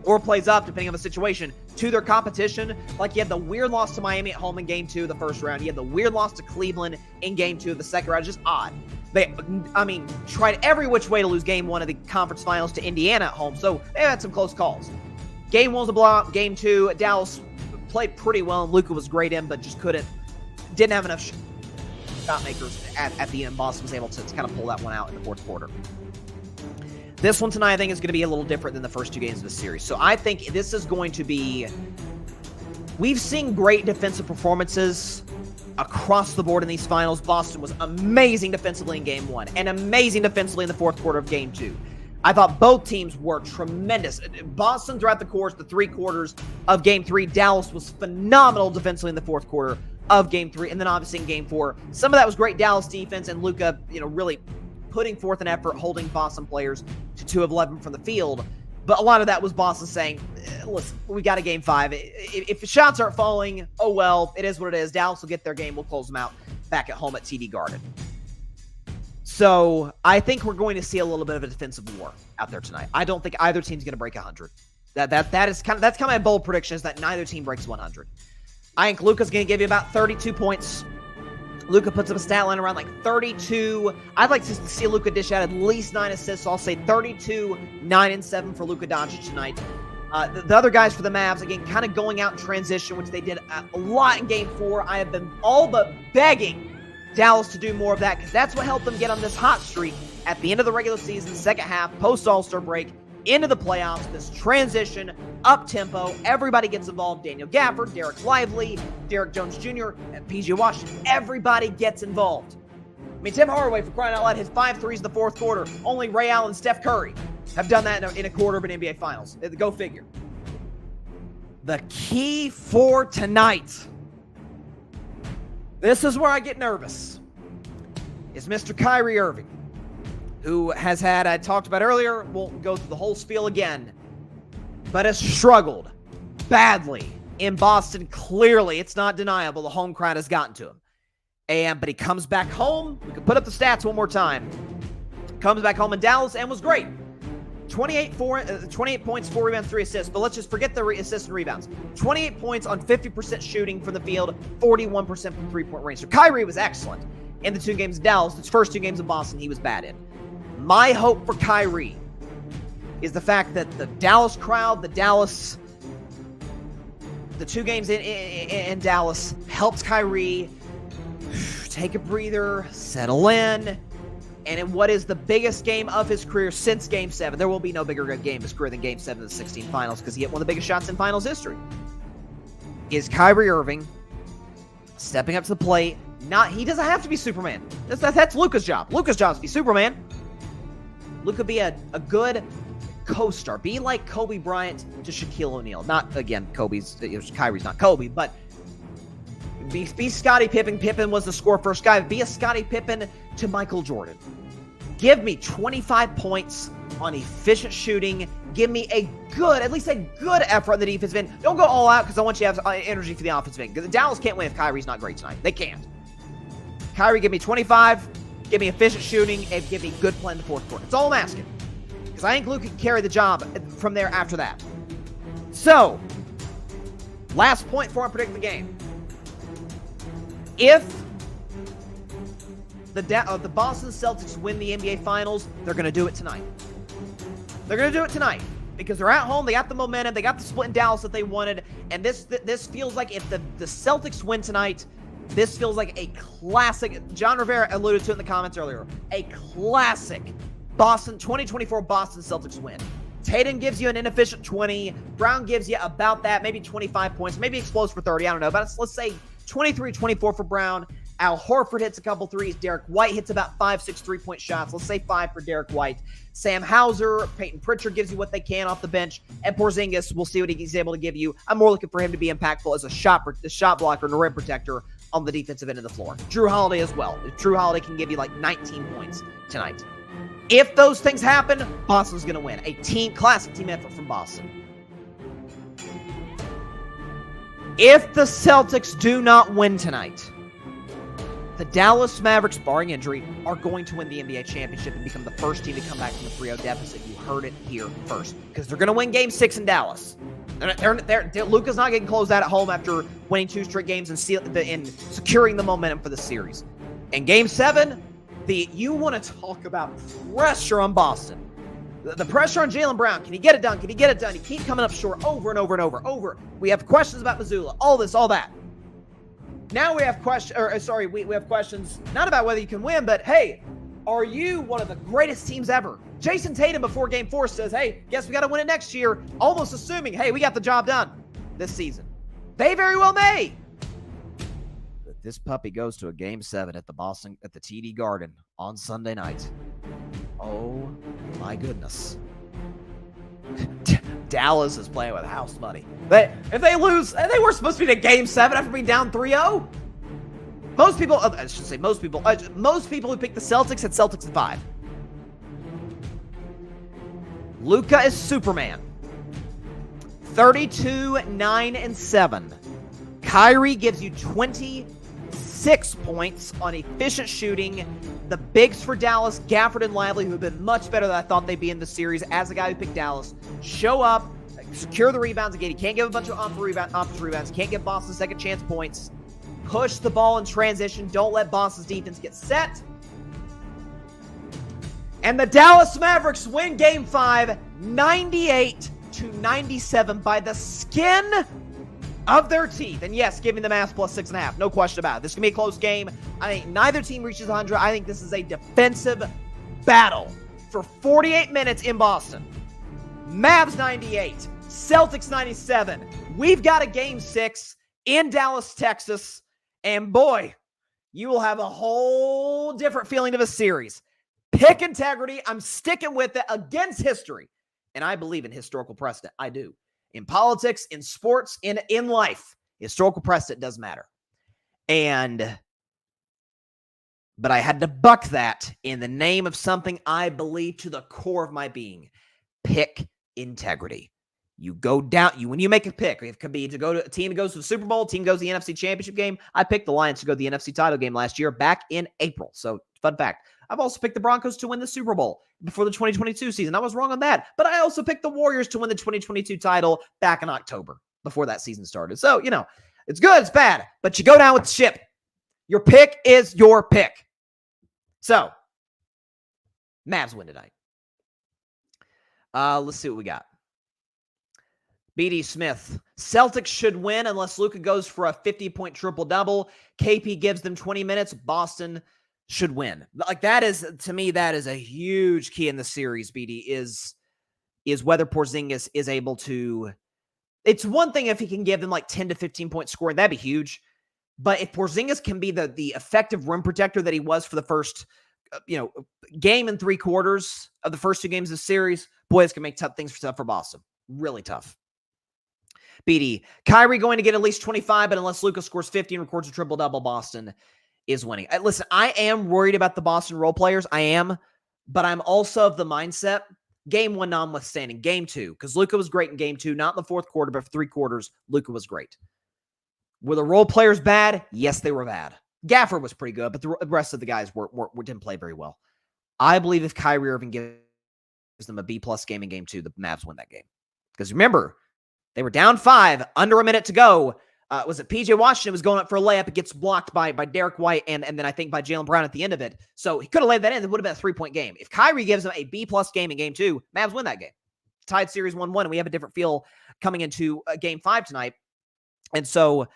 S1: or plays up, depending on the situation, to their competition. Like, you had the weird loss to Miami at home in Game 2 of the first round. You had the weird loss to Cleveland in Game 2 of the second round. Just odd. They tried every which way to lose Game 1 of the conference finals to Indiana at home, so they had some close calls. Game 1 was a blowout. Game 2, Dallas played pretty well, and Luka was great in, but just didn't have enough shot makers at the end. Boston was able to kind of pull that one out in the fourth quarter. This one tonight, I think, is going to be a little different than the first two games of the series. So I think this is going to be... We've seen great defensive performances across the board in these finals. Boston was amazing defensively in Game 1 and amazing defensively in the fourth quarter of Game 2. I thought both teams were tremendous. Boston throughout the course, the 3 quarters of Game 3. Dallas was phenomenal defensively in the fourth quarter of Game 3. And then obviously in Game 4, some of that was great Dallas defense and Luka, really putting forth an effort, holding Boston players to 2 of 11 from the field. But a lot of that was Boston saying, listen, we got a Game 5. If the shots aren't falling, oh well, it is what it is. Dallas will get their game. We'll close them out back at home at TD Garden. So I think we're going to see a little bit of a defensive war out there tonight. I don't think either team's going to break 100. That's kind of my bold prediction, is that neither team breaks 100. I think Luka's going to give you about 32 points. Luka puts up a stat line around like 32. I'd like to see Luka dish out at least 9 assists. So I'll say 32, 9, and 7 for Luka Doncic tonight. The other guys for the Mavs, again, kind of going out in transition, which they did a lot in Game 4. I have been all but begging Dallas to do more of that, because that's what helped them get on this hot streak at the end of the regular season, second half, post-All-Star break, into the playoffs, this transition, up-tempo, everybody gets involved. Daniel Gafford, Derek Lively, Derek Jones Jr., and PG Washington. Everybody gets involved. I mean, Tim Hardaway, for crying out loud, hit 5 threes in the fourth quarter. Only Ray Allen and Steph Curry have done that in a quarter of an NBA Finals. Go figure. The key for tonight, this is where I get nervous, is Mr. Kyrie Irving, who has had, I talked about earlier, won't go through the whole spiel again, but has struggled badly in Boston. Clearly, it's not deniable. The home crowd has gotten to him. But he comes back home. We can put up the stats one more time. Comes back home in Dallas and was great. 28 points, 4 rebounds, 3 assists. But let's just forget the assists and rebounds. 28 points on 50% shooting from the field, 41% from three-point range. So Kyrie was excellent in the 2 games in Dallas. His first 2 games in Boston, he was bad in. My hope for Kyrie is the fact that the Dallas crowd, the 2 games in Dallas helps Kyrie take a breather, settle in, and in what is the biggest game of his career since Game 7. There will be no bigger game of his career than Game 7 of the 16 finals, because he hit one of the biggest shots in finals history. Is Kyrie Irving stepping up to the plate? He doesn't have to be Superman. That's Luka's job. Luka's job is to be Superman. Luka be a good co-star. Be like Kobe Bryant to Shaquille O'Neal. Not, again, Kyrie's not Kobe, but be Scottie Pippen. Pippen was the score-first guy. Be a Scottie Pippen to Michael Jordan. Give me 25 points on efficient shooting. give me at least a good effort on the defensive end. Don't go all out because I want you to have energy for the offensive end. Because Dallas can't win if Kyrie's not great tonight. They can't. Kyrie, give me 25, give me efficient shooting, and give me good play in the fourth quarter. That's all I'm asking. Because I think Luka can carry the job from there after that. So, last point before I predict the game. If the Boston Celtics win the NBA Finals, they're going to do it tonight. They're going to do it tonight because they're at home. They got the momentum. They got the split in Dallas that they wanted. And this feels like if the Celtics win tonight, this feels like a classic. John Rivera alluded to it in the comments earlier. A classic 2024 Boston Celtics win. Tatum gives you an inefficient 20. Brown gives you about that, maybe 25 points. Maybe explodes for 30. I don't know. But let's say 23-24 for Brown. Al Horford hits a couple threes. Derek White hits about 5-6 three-point shots. Let's say 5 for Derek White. Sam Hauser, Peyton Pritchard gives you what they can off the bench. And Porzingis, we'll see what he's able to give you. I'm more looking for him to be impactful as a shot blocker and a rim protector on the defensive end of the floor. Drew Holiday as well. Drew Holiday can give you like 19 points tonight. If those things happen, Boston's going to win. A classic team effort from Boston. If the Celtics do not win tonight, the Dallas Mavericks, barring injury, are going to win the NBA championship and become the first team to come back from the 3-0 deficit. You heard it here first. Because they're going to win Game 6 in Dallas. Luka's not getting closed out at home after winning 2 straight games and securing the momentum for the series. In Game 7, you want to talk about pressure on Boston. The pressure on Jaylen Brown. Can he get it done? Can he get it done? He keeps coming up short over and over and over. We have questions about Mazzulla. All this, all that. Now we have we have questions not about whether you can win, but hey, are you one of the greatest teams ever? Jayson Tatum before Game 4 says, hey, guess we got to win it next year, almost assuming, hey, we got the job done this season. They very well may. But this puppy goes to a Game 7 at the TD Garden on Sunday night. Oh my goodness. Dallas is playing with house money. If they lose, they were supposed to be in a Game 7 after being down 3-0. Most people who picked the Celtics had Celtics in 5. Luka is Superman. 32, 9, and 7. Kyrie gives you 26 points on efficient shooting. The bigs for Dallas, Gafford and Lively, who have been much better than I thought they'd be in the series as a guy who picked Dallas, show up, secure the rebounds again. He can't give a bunch of offensive rebounds. Can't give Boston second chance points. Push the ball in transition. Don't let Boston's defense get set. And the Dallas Mavericks win Game 5, 98-97 by the skin of their teeth. And yes, giving the Mavs plus 6.5. No question about it. This is going to be a close game. I think neither team reaches 100. I think this is a defensive battle for 48 minutes in Boston. Mavs 98, Celtics 97. We've got a Game 6 in Dallas, Texas. And boy, you will have a whole different feeling of a series. Pick integrity. I'm sticking with it against history. And I believe in historical precedent. I do. In politics, in sports, in life, historical precedent does matter. But I had to buck that in the name of something I believe to the core of my being. Pick integrity. You go down, when you make a pick, it could be to go to a team that goes to the Super Bowl, a team goes to the NFC Championship game. I picked the Lions to go to the NFC title game last year back in April. So, fun fact. I've also picked the Broncos to win the Super Bowl before the 2022 season. I was wrong on that. But I also picked the Warriors to win the 2022 title back in October before that season started. So, it's good, it's bad, but you go down with the ship. Your pick is your pick. So, Mavs win tonight. Let's see what we got. BD Smith. Celtics should win unless Luka goes for a 50-point triple-double. KP gives them 20 minutes. Boston should win. Like that is, to me, that is a huge key in the series, BD, is whether Porzingis is able to. It's one thing if he can give them like 10 to 15 point scoring, that'd be huge. But if Porzingis can be the effective rim protector that he was for the first, game and 3 quarters of the first 2 games of the series, boy, it's going to make tough things for Boston. Really tough. BD, Kyrie going to get at least 25, but unless Luka scores 50 and records a triple-double, Boston is winning. Listen, I am worried about the Boston role players. I am, but I'm also of the mindset Game 1 notwithstanding. Game 2, because Luka was great in Game 2, not in the fourth quarter, but for 3 quarters, Luka was great. Were the role players bad? Yes, they were bad. Gafford was pretty good, but the rest of the guys didn't play very well. I believe if Kyrie Irving gives them a B-plus game in Game 2, the Mavs win that game. Because remember, they were down 5, under a minute to go. Was it P.J. Washington was going up for a layup? It gets blocked by Derek White and then I think by Jaylen Brown at the end of it. So he could have laid that in. It would have been a 3-point game. If Kyrie gives them a B-plus game in Game 2, Mavs win that game. Tied series 1-1, and we have a different feel coming into Game 5 tonight. And so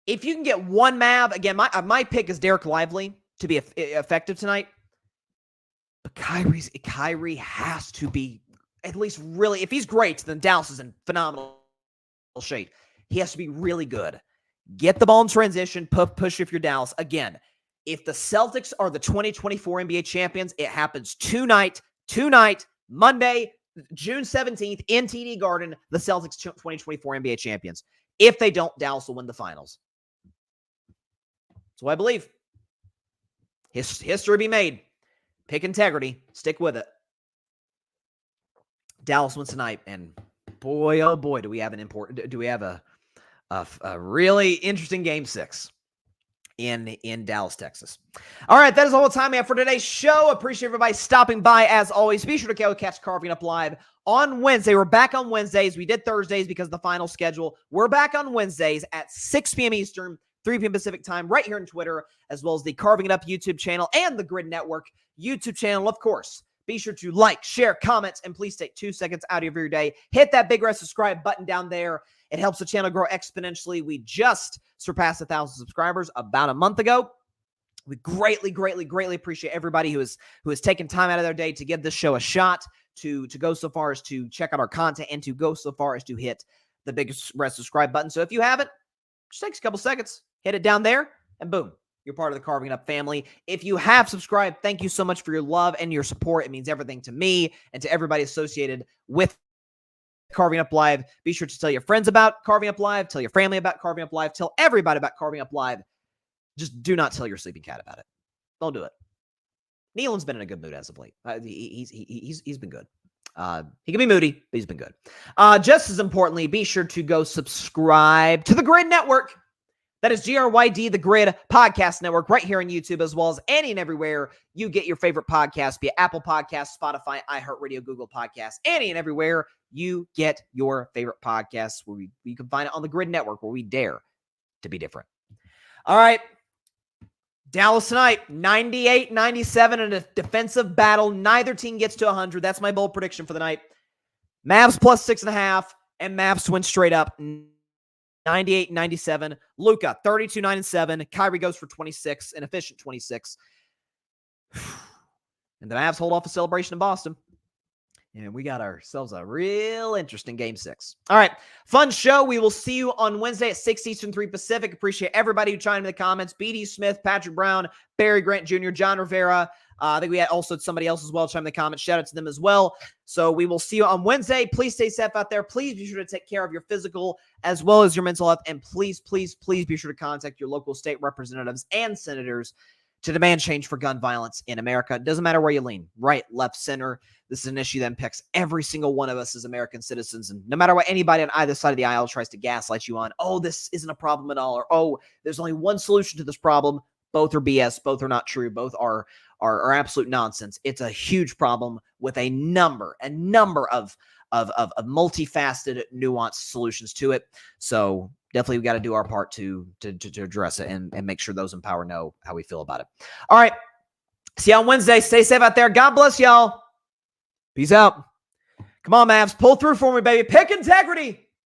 S1: if you can get one Mav, again, my pick is Derek Lively to be effective tonight. But Kyrie has to be at least really, if he's great, then Dallas is in phenomenal shape. He has to be really good. Get the ball in transition, push if you're Dallas. Again, if the Celtics are the 2024 NBA champions, it happens tonight, Monday, June 17th in TD Garden, the Celtics 2024 NBA champions. If they don't, Dallas will win the finals. That's what I believe. History be made. Pick integrity. Stick with it. Dallas wins tonight, and boy, oh boy, do we have a really interesting Game 6 in Dallas, Texas. All right, that is all the time we have for today's show. Appreciate everybody stopping by as always. Be sure to catch Carving Up Live on Wednesday. We're back on Wednesdays. We did Thursdays because of the final schedule. We're back on Wednesdays at 6 p.m. Eastern, 3 p.m. Pacific time, right here on Twitter, as well as the Carving It Up YouTube channel and the Grid Network YouTube channel, of course. Be sure to like, share, comments, and please take 2 seconds out of your day. Hit that big red subscribe button down there. It helps the channel grow exponentially. We just surpassed 1,000 subscribers about a month ago. We greatly appreciate everybody who has taken time out of their day to give this show a shot, to go so far as to check out our content, and to go so far as to hit the big red subscribe button. So if you haven't, just takes a couple seconds. Hit it down there, and boom, you're part of the Carving It Up family. If you have subscribed, thank you so much for your love and your support. It means everything to me and to everybody associated with Carving Up Live. Be sure to tell your friends about Carving Up Live. Tell your family about Carving Up Live. Tell everybody about Carving Up Live. Just do not tell your sleeping cat about it. Don't do it. Nealon's been in a good mood as of late. He's been good. He can be moody, but he's been good. Just as importantly, be sure to go subscribe to the Grid Network. That is GRYD, the Grid Podcast Network, right here on YouTube, as well as any and everywhere you get your favorite podcasts, be it Apple Podcasts, Spotify, iHeartRadio, Google Podcasts, any and everywhere you get your favorite podcasts, where you can find it on the Grid Network, where we dare to be different. All right. Dallas tonight, 98-97 in a defensive battle. Neither team gets to 100. That's my bold prediction for the night. Mavs plus 6.5, and Mavs win straight up. 98-97. Luka, 32-9-7. Kyrie goes for 26, an efficient 26. And the Mavs hold off a celebration in Boston. And we got ourselves a real interesting Game 6. All right, fun show. We will see you on Wednesday at 6 Eastern, 3 Pacific. Appreciate everybody who chimed in the comments. B.D. Smith, Patrick Brown, Barry Grant Jr., John Rivera. I think we had also somebody else as well chime in the comments. Shout out to them as well. So we will see you on Wednesday. Please stay safe out there. Please be sure to take care of your physical as well as your mental health. And please be sure to contact your local state representatives and senators to demand change for gun violence in America. It doesn't matter where you lean, right, left, center. This is an issue that impacts every single one of us as American citizens. And no matter what anybody on either side of the aisle tries to gaslight you on, oh, this isn't a problem at all, or oh, there's only one solution to this problem. Both are BS. Both are not true. Both are absolute nonsense. It's a huge problem with a number of multifaceted, nuanced solutions to it. So definitely we got to do our part to address it and make sure those in power know how we feel about it. All right. See you on Wednesday. Stay safe out there. God bless y'all. Peace out. Come on, Mavs. Pull through for me, baby. Pick integrity.